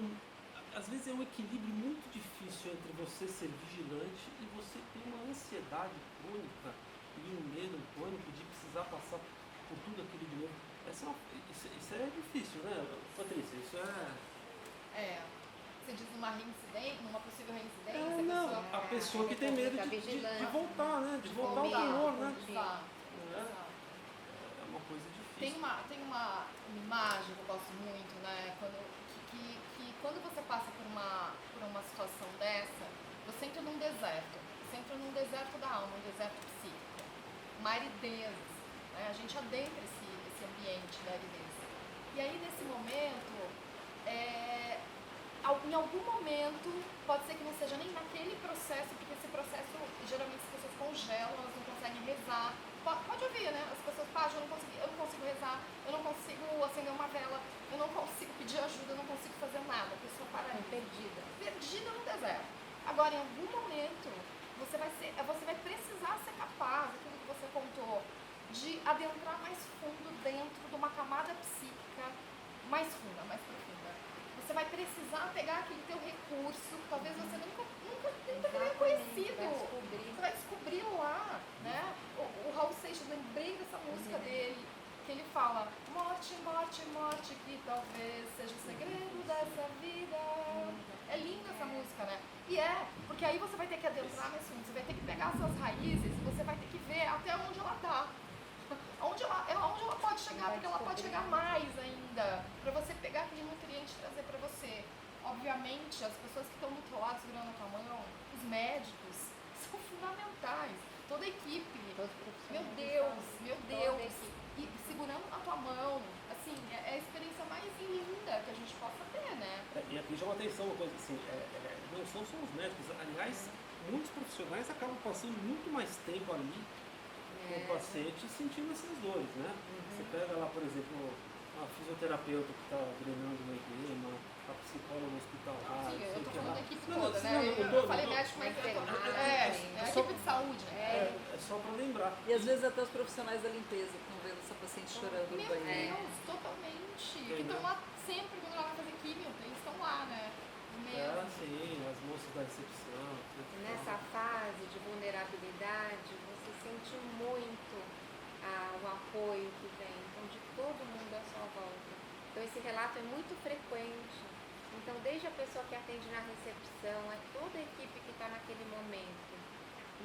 às vezes é um equilíbrio muito difícil entre você ser vigilante e você ter uma ansiedade crônica cria um medo, um pânico de precisar passar por tudo aquilo de novo. Isso é difícil, né, Patrícia? Isso Você diz numa possível reincidência? Não, a pessoa que tem medo de voltar, né? De voltar ao amor, né? Exato. É uma coisa difícil. Tem uma imagem que eu gosto muito, né? Que quando você passa por uma situação dessa, você entra num deserto. Você entra num deserto da alma, um deserto psíquico. Uma aridez. Né? A gente adentra esse ambiente da aridez. E aí, nesse momento, em algum momento, pode ser que não seja nem naquele processo, porque esse processo, geralmente as pessoas congelam, elas não conseguem rezar. Pode ouvir, né? As pessoas, eu não consigo rezar, eu não consigo acender uma vela, eu não consigo pedir ajuda, eu não consigo fazer nada. A pessoa para perdida no deserto. Agora, em algum momento, você vai precisar ser capaz, aquilo que você contou, de adentrar mais fundo dentro de uma camada psíquica mais funda, mais profunda. Você vai precisar pegar aquele teu recurso que talvez você nunca tenha conhecido. Você vai descobrir lá, né? O Raul Seixas, lembrei dessa música dele, que ele fala: morte, morte, morte, que talvez seja o segredo dessa vida. É linda essa música, né? E porque aí você vai ter que adentrar mais fundo, você vai ter que pegar suas raízes, você vai ter que ver até onde ela está. Onde ela pode chegar, porque ela pode chegar mais ainda, para você pegar aquele nutriente e trazer para você. Obviamente, as pessoas que estão do teu lado segurando a tua mão, os médicos, são fundamentais. Toda a equipe, meu Deus, e segurando a tua mão, assim, é a experiência mais linda que a gente possa ter, né? E aqui chama atenção uma coisa assim, não são só os médicos, aliás, muitos profissionais acabam passando muito mais tempo ali com o paciente sentindo essas dores, né? Você pega lá, por exemplo, a fisioterapeuta que está drenando no edema, a psicóloga hospitalar. Sim, eu tô falando da equipe Não, toda, não, né? não, Eu falei médico, mas a equipe de saúde, né? É só para lembrar. E às vezes até os profissionais da limpeza que estão vendo essa paciente chorando no Meu banheiro. Deus, totalmente. Que estão lá sempre quando ela vai fazer químio, eles estão lá, né? Sim, as moças da recepção. Nessa fase de vulnerabilidade, você sente muito o apoio que vem, então, de todo mundo à sua volta. Então, esse relato é muito frequente. Então, desde a pessoa que atende na recepção, é toda a equipe que está naquele momento.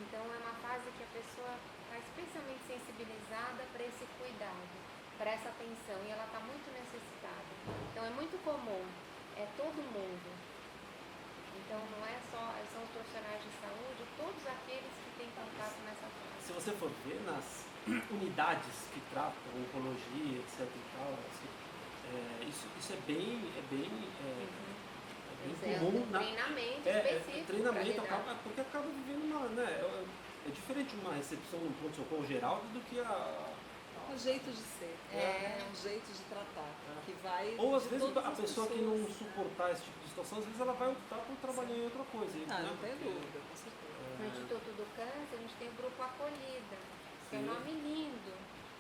Então, é uma fase que a pessoa está especialmente sensibilizada para esse cuidado, para essa atenção, e ela está muito necessitada. Então, é muito comum, é todo mundo. Então, não é são os profissionais de saúde, todos aqueles que têm contato nessa fase. Se você for ver nas unidades que tratam oncologia, etc e tal, assim, isso é bem comum. Treinamento específico. Treinamento, porque acaba vivendo é diferente uma recepção no pronto-socorro geral do que um jeito de ser, um jeito de tratar, que vai. Ou às vezes a pessoa que não suportar esse tipo de situação, às vezes ela vai optar por trabalhar em outra coisa. Não tem dúvida, com certeza. No Instituto do Câncer, a gente tem o grupo Acolhida, que é um nome lindo,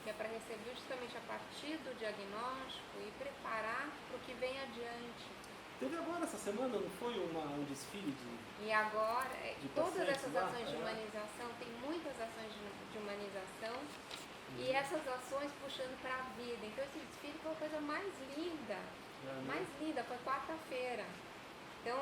que é para receber justamente a partir do diagnóstico e preparar para o que vem adiante. Teve agora essa semana, não foi um desfile E agora, todas essas lá, ações de humanização, tem muitas ações de humanização, e essas ações puxando para a vida. Então esse desfile foi a coisa mais linda, foi quarta-feira. Então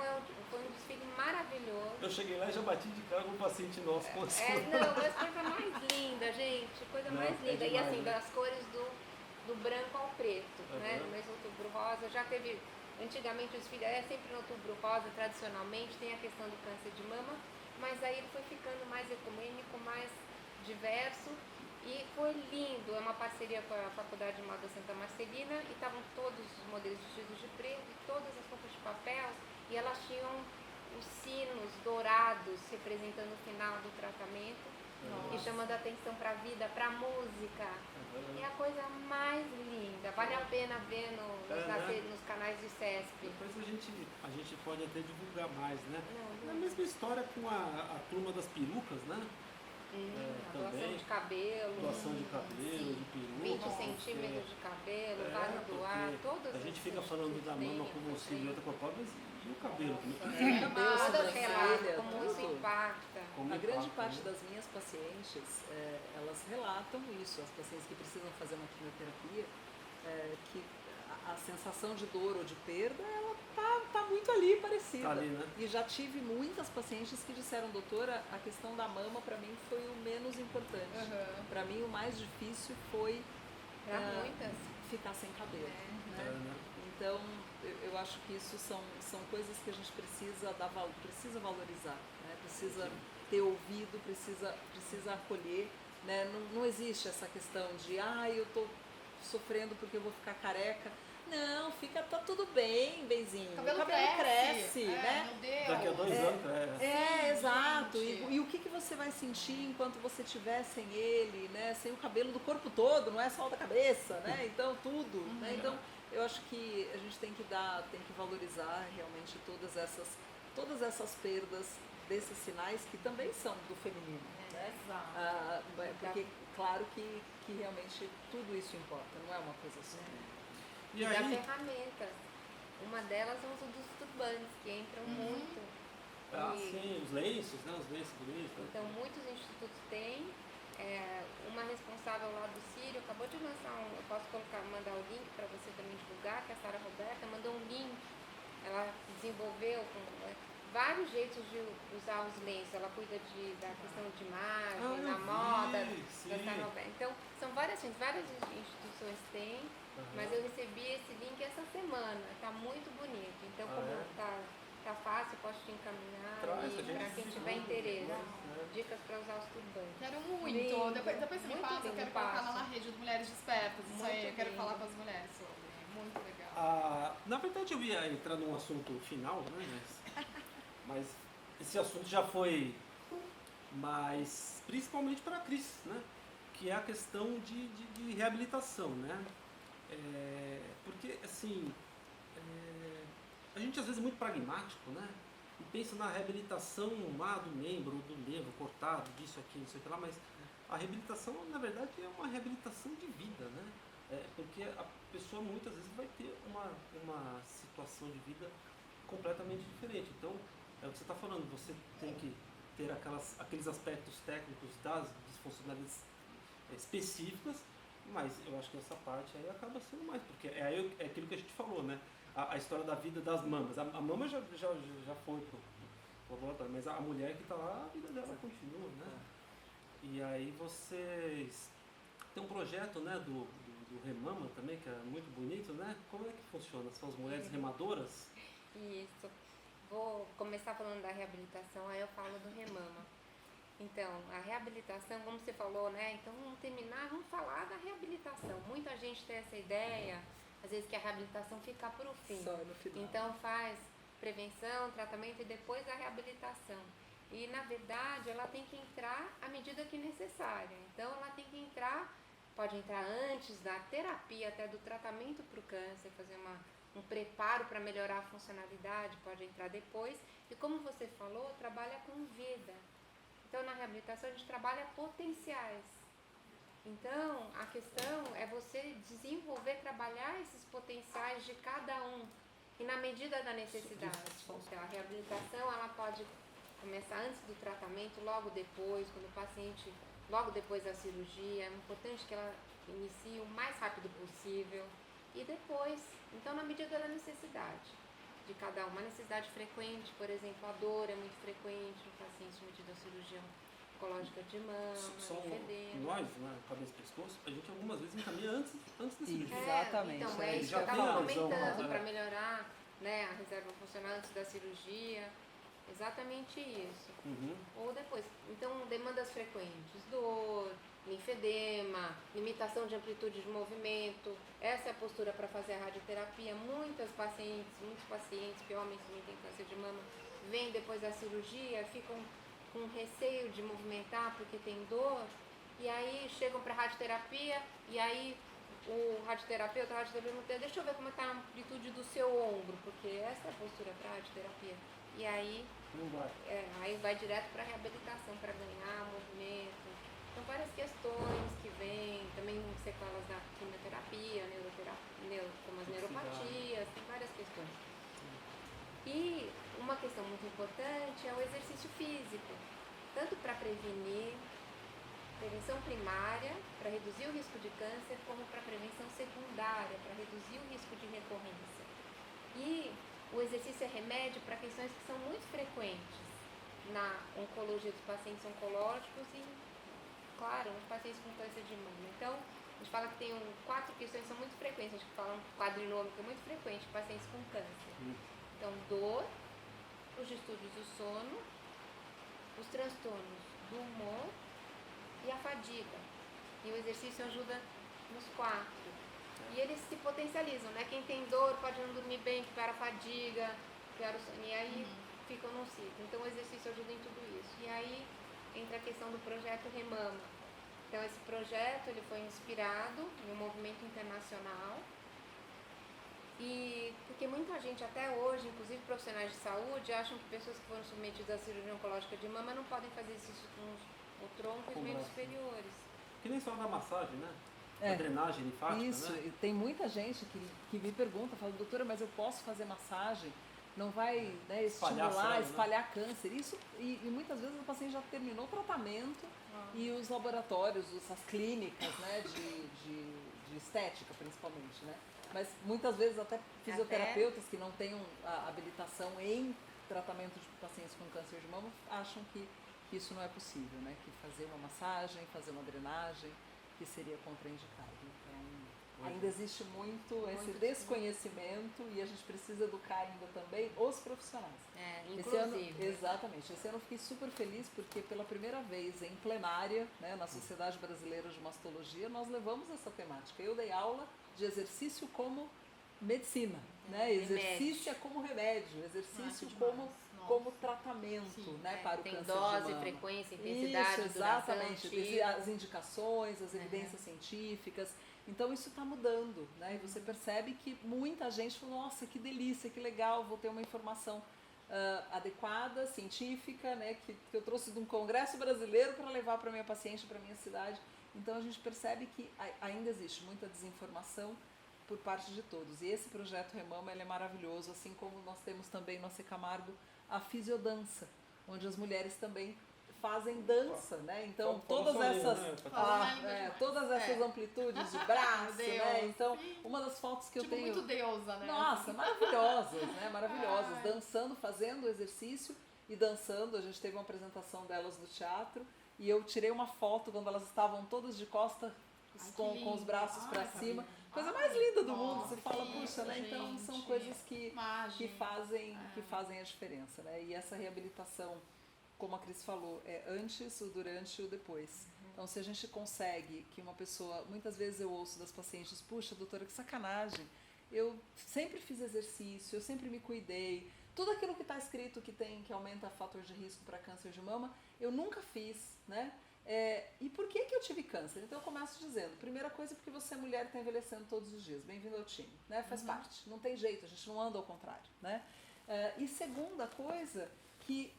foi um desfile maravilhoso. Eu cheguei lá e já bati de cara com um paciente nosso. Mas coisa mais linda, gente, coisa mais linda. Demais, e assim, né? das cores do branco ao preto, né? No mês de outubro rosa, já teve, antigamente o desfile sempre no outubro rosa, tradicionalmente, tem a questão do câncer de mama, mas aí ele foi ficando mais ecumênico, mais diverso. E foi lindo, é uma parceria com a Faculdade de Moda Santa Marcelina, e estavam todos os modelos vestidos de preto, todas as roupas de papel, e elas tinham os sinos dourados representando o final do tratamento. Nossa. E chamando a atenção para a vida, para a música. É a coisa mais linda, vale a pena ver nos canais de CESP. Depois a gente pode até divulgar mais, né? Não. É a mesma história com a turma das perucas, né? Doação de cabelo. Doação de cabelo, de peruca. 20 centímetros de cabelo, vale doar, todos. A gente fica falando da mama como auxílio e outra coisa, mas e o cabelo? Todos os relatos, como isso impacta. como A grande impacta, parte né? das minhas pacientes, elas relatam isso, as pacientes que precisam fazer uma quimioterapia, que a sensação de dor ou de perda, ela tá muito ali parecida. Tá ali, né? E já tive muitas pacientes que disseram, doutora, a questão da mama para mim foi o menos importante. Uhum. Para mim o mais difícil foi Para muitas. ficar sem cabelo. É, Né? né? Então eu acho que isso são coisas que a gente precisa precisa valorizar, né? Precisa ter ouvido, precisa acolher. Né? Não existe essa questão de eu tô sofrendo porque eu vou ficar careca. Não, tá tudo bem, benzinho. O cabelo cresce, né? Meu Deus. Daqui a 2 anos, É, exato. gente. E o que você vai sentir enquanto você tiver sem ele, né? Sem o cabelo do corpo todo, não é só o da cabeça, né? Então, tudo. Né? Então, eu acho que a gente tem que valorizar realmente todas essas perdas desses sinais que também são do feminino. Né? Exato. Porque, claro que realmente tudo isso importa, não é uma coisa só. E dá aí, ferramentas. Uma delas é o uso dos turbantes, que entram muito. sim, os lenços, né? Os lenços bonitos. Né? Então, muitos institutos têm. Uma responsável lá do Sírio acabou de lançar eu posso mandar o link para você também divulgar, que é a Sara Roberta mandou um link. Ela desenvolveu vários jeitos de usar os lenços. Ela cuida da questão de imagem, da moda, da Sara Roberta. Então, são várias instituições têm, mas eu recebi esse link essa semana. Está muito bonito. Então, como tá fácil, eu posso te encaminhar. E para quem tiver interesse, dicas para usar os turbantes. Quero muito. Lindo. Depois você me Muito passa, eu lindo, quero passo. colocar lá na rede do Mulheres Despertas. Isso aí, eu quero lindo. falar com as mulheres sobre. Muito legal. Na verdade, eu ia entrar num assunto final, né? Mas esse assunto já foi mais principalmente para a Cris, né? Que é a questão de reabilitação, né? Porque, assim, a gente às vezes é muito pragmático, né? E pensa na reabilitação do membro, do nervo cortado, disso, aqui, não sei o que lá, mas a reabilitação, na verdade, é uma reabilitação de vida, né? Porque a pessoa muitas vezes vai ter uma situação de vida completamente diferente. Então, é o que você está falando, você tem que ter aqueles aspectos técnicos das disfuncionalidades específicas, mas eu acho que essa parte aí acaba sendo mais, porque é aquilo que a gente falou, né? A história da vida das mamas. A mama já foi pro laboratório, mas a mulher que está lá, a vida dela continua, né? E aí vocês tem um projeto, né, do Remama também, que é muito bonito, né? Como é que funciona? São as mulheres remadoras? Isso. Vou começar falando da reabilitação, aí eu falo do Remama. Então, a reabilitação, como você falou, né? Então, vamos terminar, vamos falar da reabilitação. Muita gente tem essa ideia, às vezes, que a reabilitação fica para o fim. Só no final. Então, faz prevenção, tratamento e depois a reabilitação. E, na verdade, ela tem que entrar à medida que necessária. Então, ela tem que entrar, pode entrar antes da terapia, até do tratamento para o câncer, fazer um preparo para melhorar a funcionalidade, pode entrar depois. E como você falou, trabalha com vida. Então, na reabilitação, a gente trabalha potenciais. Então, a questão é você desenvolver, trabalhar esses potenciais de cada um. E na medida da necessidade. Então, a reabilitação, ela pode começar antes do tratamento, logo depois, quando o paciente, logo depois da cirurgia. É importante que ela inicie o mais rápido possível. E depois, então, na medida da necessidade de cada um. Uma necessidade frequente, por exemplo, a dor é muito frequente no paciente submetido à cirurgia oncológica de mama, linfedema. Nós, na cabeça e pescoço, a gente algumas vezes encaminha antes da cirurgia. Exatamente. Então, é é isso isso que eu já estava tem a lesão, comentando, né? para melhorar, né, a reserva funcional antes da cirurgia. Exatamente isso. Ou depois. Então, demandas frequentes, dor, linfedema, limitação de amplitude de movimento. Essa é a postura para fazer a radioterapia. Muitos pacientes que homens também têm câncer de mama, vêm depois da cirurgia, ficam com receio de movimentar porque tem dor, e aí chegam para a radioterapia, e aí o radioterapeuta pergunta, deixa eu ver como está a amplitude do seu ombro, porque essa é a postura para a radioterapia. E aí, aí vai direto para a reabilitação, para ganhar movimento. São várias questões que vêm, também sequelas da quimioterapia, como as neuropatias, tem várias questões. E uma questão muito importante é o exercício físico. tanto para prevenir, prevenção primária, para reduzir o risco de câncer, como para prevenção secundária, para reduzir o risco de recorrência. E o exercício é remédio para questões que são muito frequentes na oncologia dos pacientes oncológicos e, claro, nos pacientes com câncer de mama. Então, a gente fala que tem 4 questões que são muito frequentes. A gente fala um quadrinômico é muito frequente em pacientes com câncer. Então, dor, os distúrbios do sono, os transtornos do humor e a fadiga. E o exercício ajuda nos 4. E eles se potencializam, né? Quem tem dor pode não dormir bem, piora a fadiga, piora o sono. E aí ficam num ciclo. Então o exercício ajuda em tudo isso. E aí entra a questão do projeto Remama. Então esse projeto ele foi inspirado em um movimento internacional. E porque muita gente até hoje, inclusive profissionais de saúde, acham que pessoas que foram submetidas à cirurgia oncológica de mama não podem fazer exercício com o tronco e os membros superiores. Que nem só na massagem, né? É. A drenagem linfática, Isso, né? e tem muita gente que me pergunta, fala, doutora, mas eu posso fazer massagem? Não vai, né, estimular, espalhar câncer? Isso, e muitas vezes o paciente já terminou o tratamento e os laboratórios, as clínicas, né, de estética principalmente, né? Mas muitas vezes até fisioterapeutas que não tenham a habilitação em tratamento de pacientes com câncer de mama acham que isso não é possível, né? Que fazer uma massagem, fazer uma drenagem, que seria contraindicado. Então, ainda existe muito esse desconhecimento e a gente precisa educar ainda também os profissionais. Inclusive. Exatamente. Esse ano eu fiquei super feliz porque pela primeira vez em plenária, né, na Sociedade Brasileira de Mastologia, nós levamos essa temática. Eu dei aula de exercício como medicina, né? Exercício como remédio, exercício como tratamento, né, para o câncer de mama. Tem dose, frequência, intensidade, isso, exatamente. duração, As indicações, as evidências científicas. Então isso está mudando, né? E você percebe que muita gente falou, nossa, que delícia, que legal, vou ter uma informação adequada, científica, né? Que eu trouxe de um congresso brasileiro para levar para minha paciente, para minha cidade. Então a gente percebe que ainda existe muita desinformação por parte de todos. E esse projeto Remama ele é maravilhoso, assim como nós temos também no AC Camargo a fisiodança, onde as mulheres também fazem dança, né? Então todas essas amplitudes de braço, né? Então uma das fotos que eu tenho muito deusa, né? Nossa, maravilhosas, né? Maravilhosas, dançando, fazendo exercício e dançando. A gente teve uma apresentação delas no teatro e eu tirei uma foto quando elas estavam todas de costas com os braços para cima. Coisa mais linda do mundo, você fala, puxa, né? Então são coisas que fazem a diferença, né? E essa reabilitação, como a Cris falou, é antes, o durante e o depois. Então se a gente consegue que uma pessoa, muitas vezes eu ouço das pacientes, puxa, doutora, que sacanagem, eu sempre fiz exercício, eu sempre me cuidei, tudo aquilo que está escrito que aumenta o fator de risco para câncer de mama, eu nunca fiz, né? E por que eu tive câncer? Então eu começo dizendo, primeira coisa, porque você é mulher e está envelhecendo todos os dias, bem-vindo ao time, né? Faz parte, não tem jeito, a gente não anda ao contrário, né? E segunda coisa, que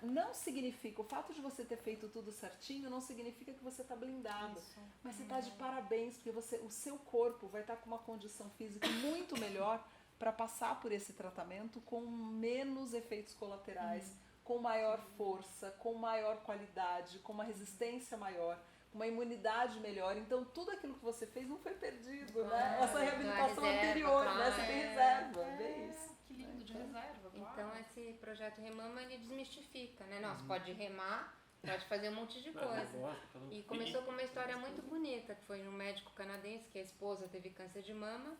não significa, o fato de você ter feito tudo certinho não significa que você está blindado, mas você está de parabéns, porque o seu corpo vai estar com uma condição física muito melhor para passar por esse tratamento com menos efeitos colaterais, com maior força, com maior qualidade, com uma resistência maior, uma imunidade melhor. Então tudo aquilo que você fez não foi perdido, né? Essa reabilitação anterior, né? Você tem reserva, é isso. Que lindo, de reserva. Então esse projeto Remama, ele desmistifica, né? Não, você pode remar, pode fazer um monte de coisa. E começou com uma história muito bonita, que foi um médico canadense, que a esposa teve câncer de mama,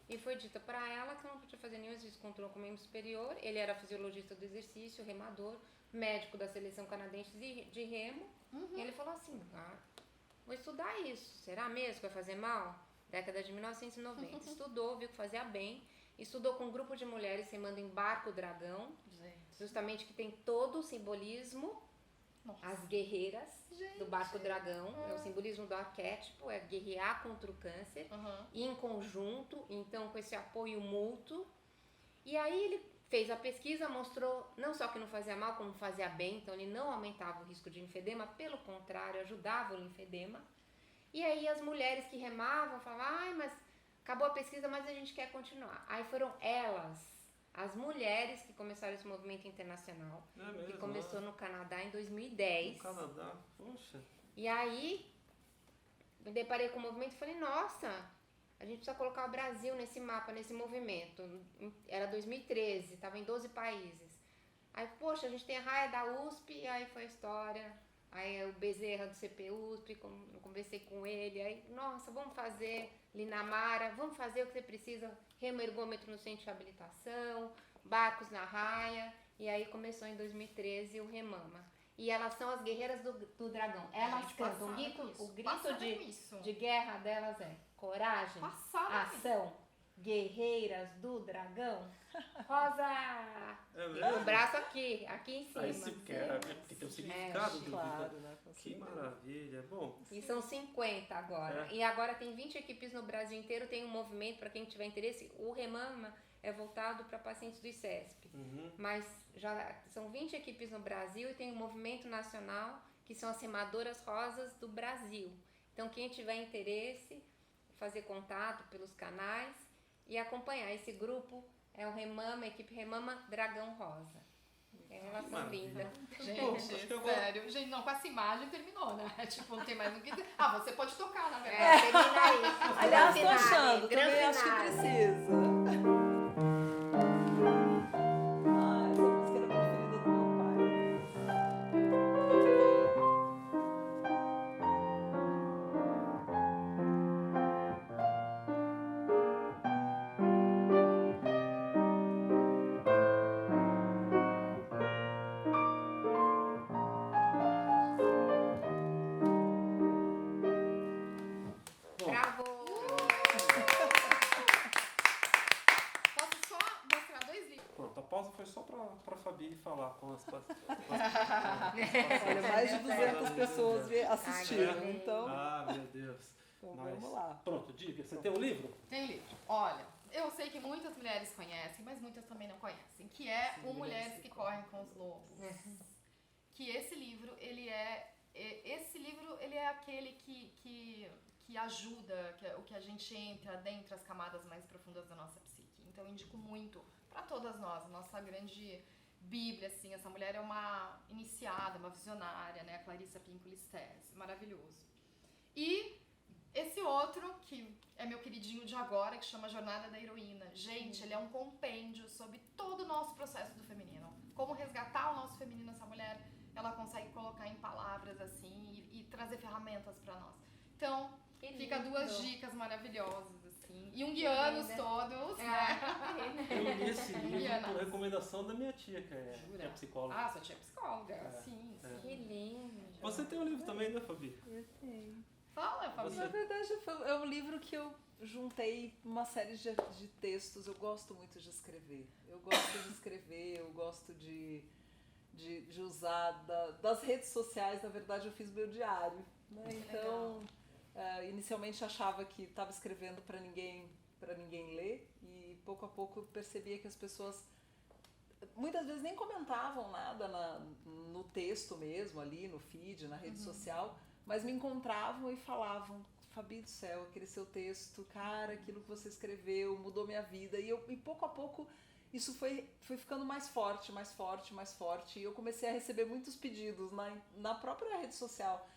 e foi dita para ela que ela não podia fazer nenhum exercício com tronco membro superior. Ele era fisiologista do exercício, remador, médico da seleção canadense de remo, e ele falou assim, vou estudar isso, será mesmo que vai fazer mal? Década de 1990, estudou, viu que fazia bem, estudou com um grupo de mulheres remando em barco dragão, justamente que tem todo o simbolismo. As guerreiras do barco dragão, é o simbolismo do arquétipo, é guerrear contra o câncer, e em conjunto, então com esse apoio mútuo. E aí ele fez a pesquisa, mostrou não só que não fazia mal, como fazia bem, então ele não aumentava o risco de linfedema, pelo contrário, ajudava o linfedema. E aí as mulheres que remavam falavam, mas acabou a pesquisa, mas a gente quer continuar. Aí foram elas, as mulheres que começaram esse movimento internacional, É mesmo, que começou no Canadá em 2010. No Canadá, poxa. E aí, me deparei com o movimento e falei, nossa, a gente precisa colocar o Brasil nesse mapa, nesse movimento. Era 2013, estava em 12 países. Aí, poxa, a gente tem a Raia da USP, aí foi a história. Aí o Bezerra do CPUSP, eu conversei com ele. Aí, nossa, vamos fazer Linamara, vamos fazer o que você precisa. Remo ergômetro no centro de habilitação, barcos na raia. E aí começou em 2013 o Remama. E elas são as guerreiras do dragão. Elas cantam. O grito de guerra delas é coragem, ação, guerreiras do dragão. Rosa! E com o braço aqui em cima. Aí se quer, porque tem um significado do Claro, né? Que maravilha. Bom. E são 50 agora. E agora tem 20 equipes no Brasil inteiro. Tem um movimento, para quem tiver interesse. O Remama é voltado para pacientes do ICESP. Mas já são 20 equipes no Brasil e tem um movimento nacional que são as Remadoras Rosas do Brasil. Então, quem tiver interesse, fazer contato pelos canais e acompanhar. Esse grupo é o Remama, a equipe Remama Dragão Rosa. Elas são lindas. Gente, sério. Gente, não, com essa imagem terminou, né? Tipo, não tem mais o que dizer. Ah, você pode tocar, na verdade. Termina aí. Aliás, tô achando, também acho que precisa. Ah, essa música era preferida do meu pai. Bravo! Posso só mostrar 2 livros? Pronto, a pausa foi só pra Fabi falar com as Olha, mais de 200 pessoas assistiram, Ai, então meu Deus. então Mas- vamos lá. Pronto, diga. Você tem um livro? Tem livro. Olha, eu sei que muitas mulheres conhecem, mas muitas também não conhecem. Que é O Mulheres que Correm com os Lobos. Que esse livro, ele é aquele que ajuda, o que a gente entra dentro das camadas mais profundas da nossa psique. Então eu indico muito para todas nós, a nossa grande bíblia, assim, essa mulher é uma iniciada, uma visionária, né, a Clarissa Pinkola Estés, maravilhoso. E esse outro, que é meu queridinho de agora, que chama Jornada da Heroína. Gente, ele é um compêndio sobre todo o nosso processo do feminino. Como resgatar o nosso feminino, essa mulher, ela consegue colocar em palavras, assim, e trazer ferramentas para nós. Então, fica 2 dicas maravilhosas, assim. Junguianos todos, né? Eu li esse livro Diana. por recomendação da minha tia, que é Jura? psicóloga. Ah, sua tia é psicóloga. É. Sim, É. Que lindo. Você tem um livro também, né, Fabi? Eu tenho. Fala, Fabi. Na verdade, é um livro que eu juntei uma série de textos. Eu gosto muito de escrever. Eu gosto de usar das redes sociais. Na verdade, eu fiz meu diário, né? Então, inicialmente achava que estava escrevendo para ninguém ler, e pouco a pouco eu percebia que as pessoas muitas vezes nem comentavam nada no texto mesmo, ali no feed, na rede social, mas me encontravam e falavam: Fabi do céu, aquele seu texto, cara, aquilo que você escreveu mudou minha vida. E pouco a pouco isso foi ficando mais forte, e eu comecei a receber muitos pedidos na própria rede social,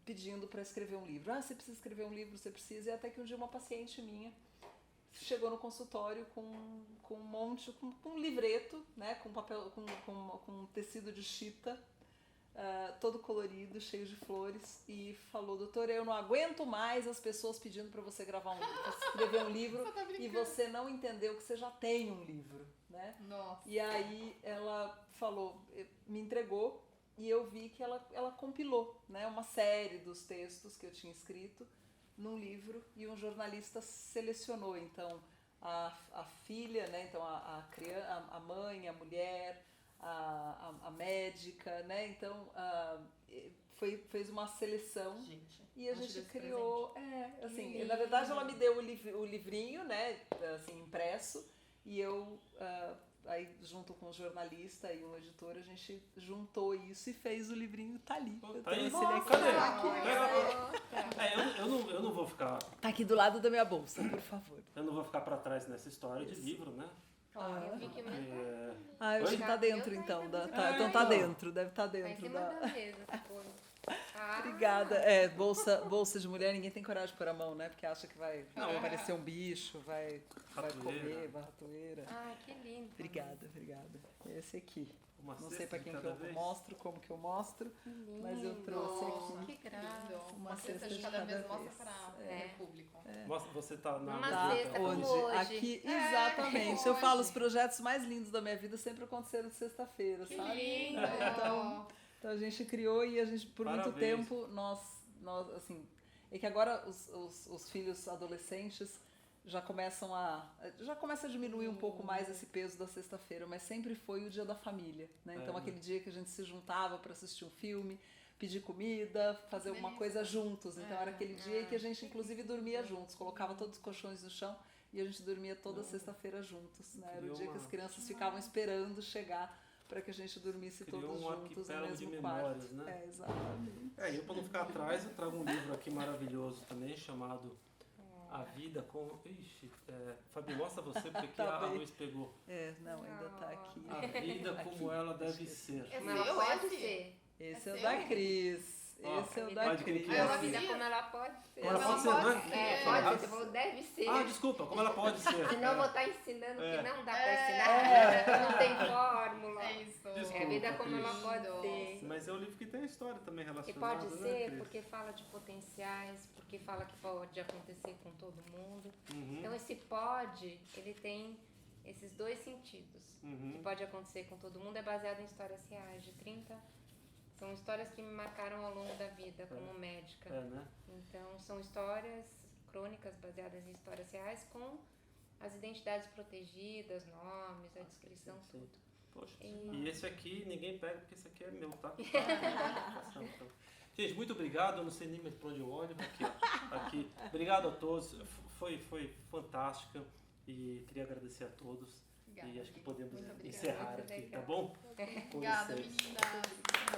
pedindo para escrever um livro. Você precisa escrever um livro, você precisa. E até que um dia uma paciente minha chegou no consultório com um monte, com um livreto, né, com papel, com tecido de chita, todo colorido, cheio de flores, e falou: doutora, eu não aguento mais as pessoas pedindo para você gravar um livro, pra escrever um livro, Você tá brincando. e você não entendeu que você já tem um livro, né? Nossa. E aí ela falou, me entregou, e eu vi que ela compilou, né, uma série dos textos que eu tinha escrito num livro, e um jornalista selecionou então a filha, né, então a criança, a mãe, a mulher, a médica, né, então fez uma seleção. Gente, E a vou te gente dar esse criou, assim, lindo. na verdade ela me deu o livrinho, né, assim, impresso, e eu, aí junto com um jornalista e um editor, a gente juntou isso e fez o livrinho, tá ali. Eu Tá aí? trouxe ele aqui. Cadê? Nossa. Eu não vou ficar. Tá aqui do lado da minha bolsa, por favor. Eu não vou ficar para trás nessa história de livro, né? Claro. Eu vi que o meu É, Ah, eu acho que Oi? tá dentro Eu então. ainda Tá, vi. então tá dentro, deve estar tá em dentro cima da. da mesa, essa coisa. Ah, Obrigada. É, bolsa de mulher, ninguém tem coragem de pôr a mão, né? Porque acha que vai Não. aparecer um bicho, vai Ratoeira. comer, vai ratoeira. Ai, que lindo. Obrigada. Esse aqui. uma Não sei cesta pra de quem que cada eu vez. mostro, como que eu mostro, Que lindo. mas eu trouxe aqui. Que graça. Uma cesta de cada vez mostra para É. o público. Mostra, você tá na Uma Tá, cesta como onde? hoje. Aqui, É, exatamente. como Eu falo, hoje. os projetos mais lindos da minha vida sempre aconteceram sexta-feira, Que sabe? lindo! Então a gente criou e a gente, por muito Parabéns. tempo, nós assim, é que agora os filhos adolescentes já começa a diminuir um pouco mais esse peso da sexta-feira, mas sempre foi o dia da família, né? Então É. aquele dia que a gente se juntava para assistir um filme, pedir comida, fazer alguma coisa juntos. Então era aquele dia que a gente inclusive dormia juntos, colocava todos os colchões no chão e a gente dormia toda sexta-feira juntos, né? Era o Criou dia que uma- as crianças ficavam esperando chegar para que a gente dormisse Criou todos um juntos no arquipélago de mesmo quarto. memórias, né? É, exatamente. Eu para não ficar atrás, eu trago um livro aqui maravilhoso também, chamado A Vida como... Ixi, Fabi, mostra você, porque aqui Tá a bem. luz pegou. Não, ainda tá aqui. A vida como ela deve ser. É Como ela seu pode esse? ser. Esse é o seu? da Cris. Ó, Esse é o pode da crer Cris. que é A assim. vida como ela pode ser. Como ela pode ser, pode né? ser. É, Falei pode errado. ser, você falou deve ser. Ah, desculpa, como ela pode ser. Senão eu vou estar ensinando É. que não dá pra ensinar, não tem fórmula. É isso. Desculpa. É a vida como ela Cris. pode ser. Mas é um livro que tem a história também Que relacionada, pode né, ser Cris? porque fala de potenciais, porque fala que pode acontecer com todo mundo. Uhum, Então esse pode, ele tem esses dois sentidos. Que uhum. pode acontecer com todo mundo é baseado em histórias reais de 30. São histórias que me marcaram ao longo da vida como médica. É, né? Então são histórias crônicas baseadas em histórias reais com as identidades protegidas, nomes, a descrição, sim, sim. tudo. Poxa, E- e esse aqui ninguém pega porque esse aqui é meu, tá? Gente, muito obrigado. Eu não sei nem mais pra onde eu olho. Aqui, ó. Aqui. Obrigado a todos. Foi fantástica e queria agradecer a todos. Obrigada, E acho que amiga. podemos Muito obrigada. encerrar Muito aqui, tá legal. bom? Com Obrigada, licença. meninas.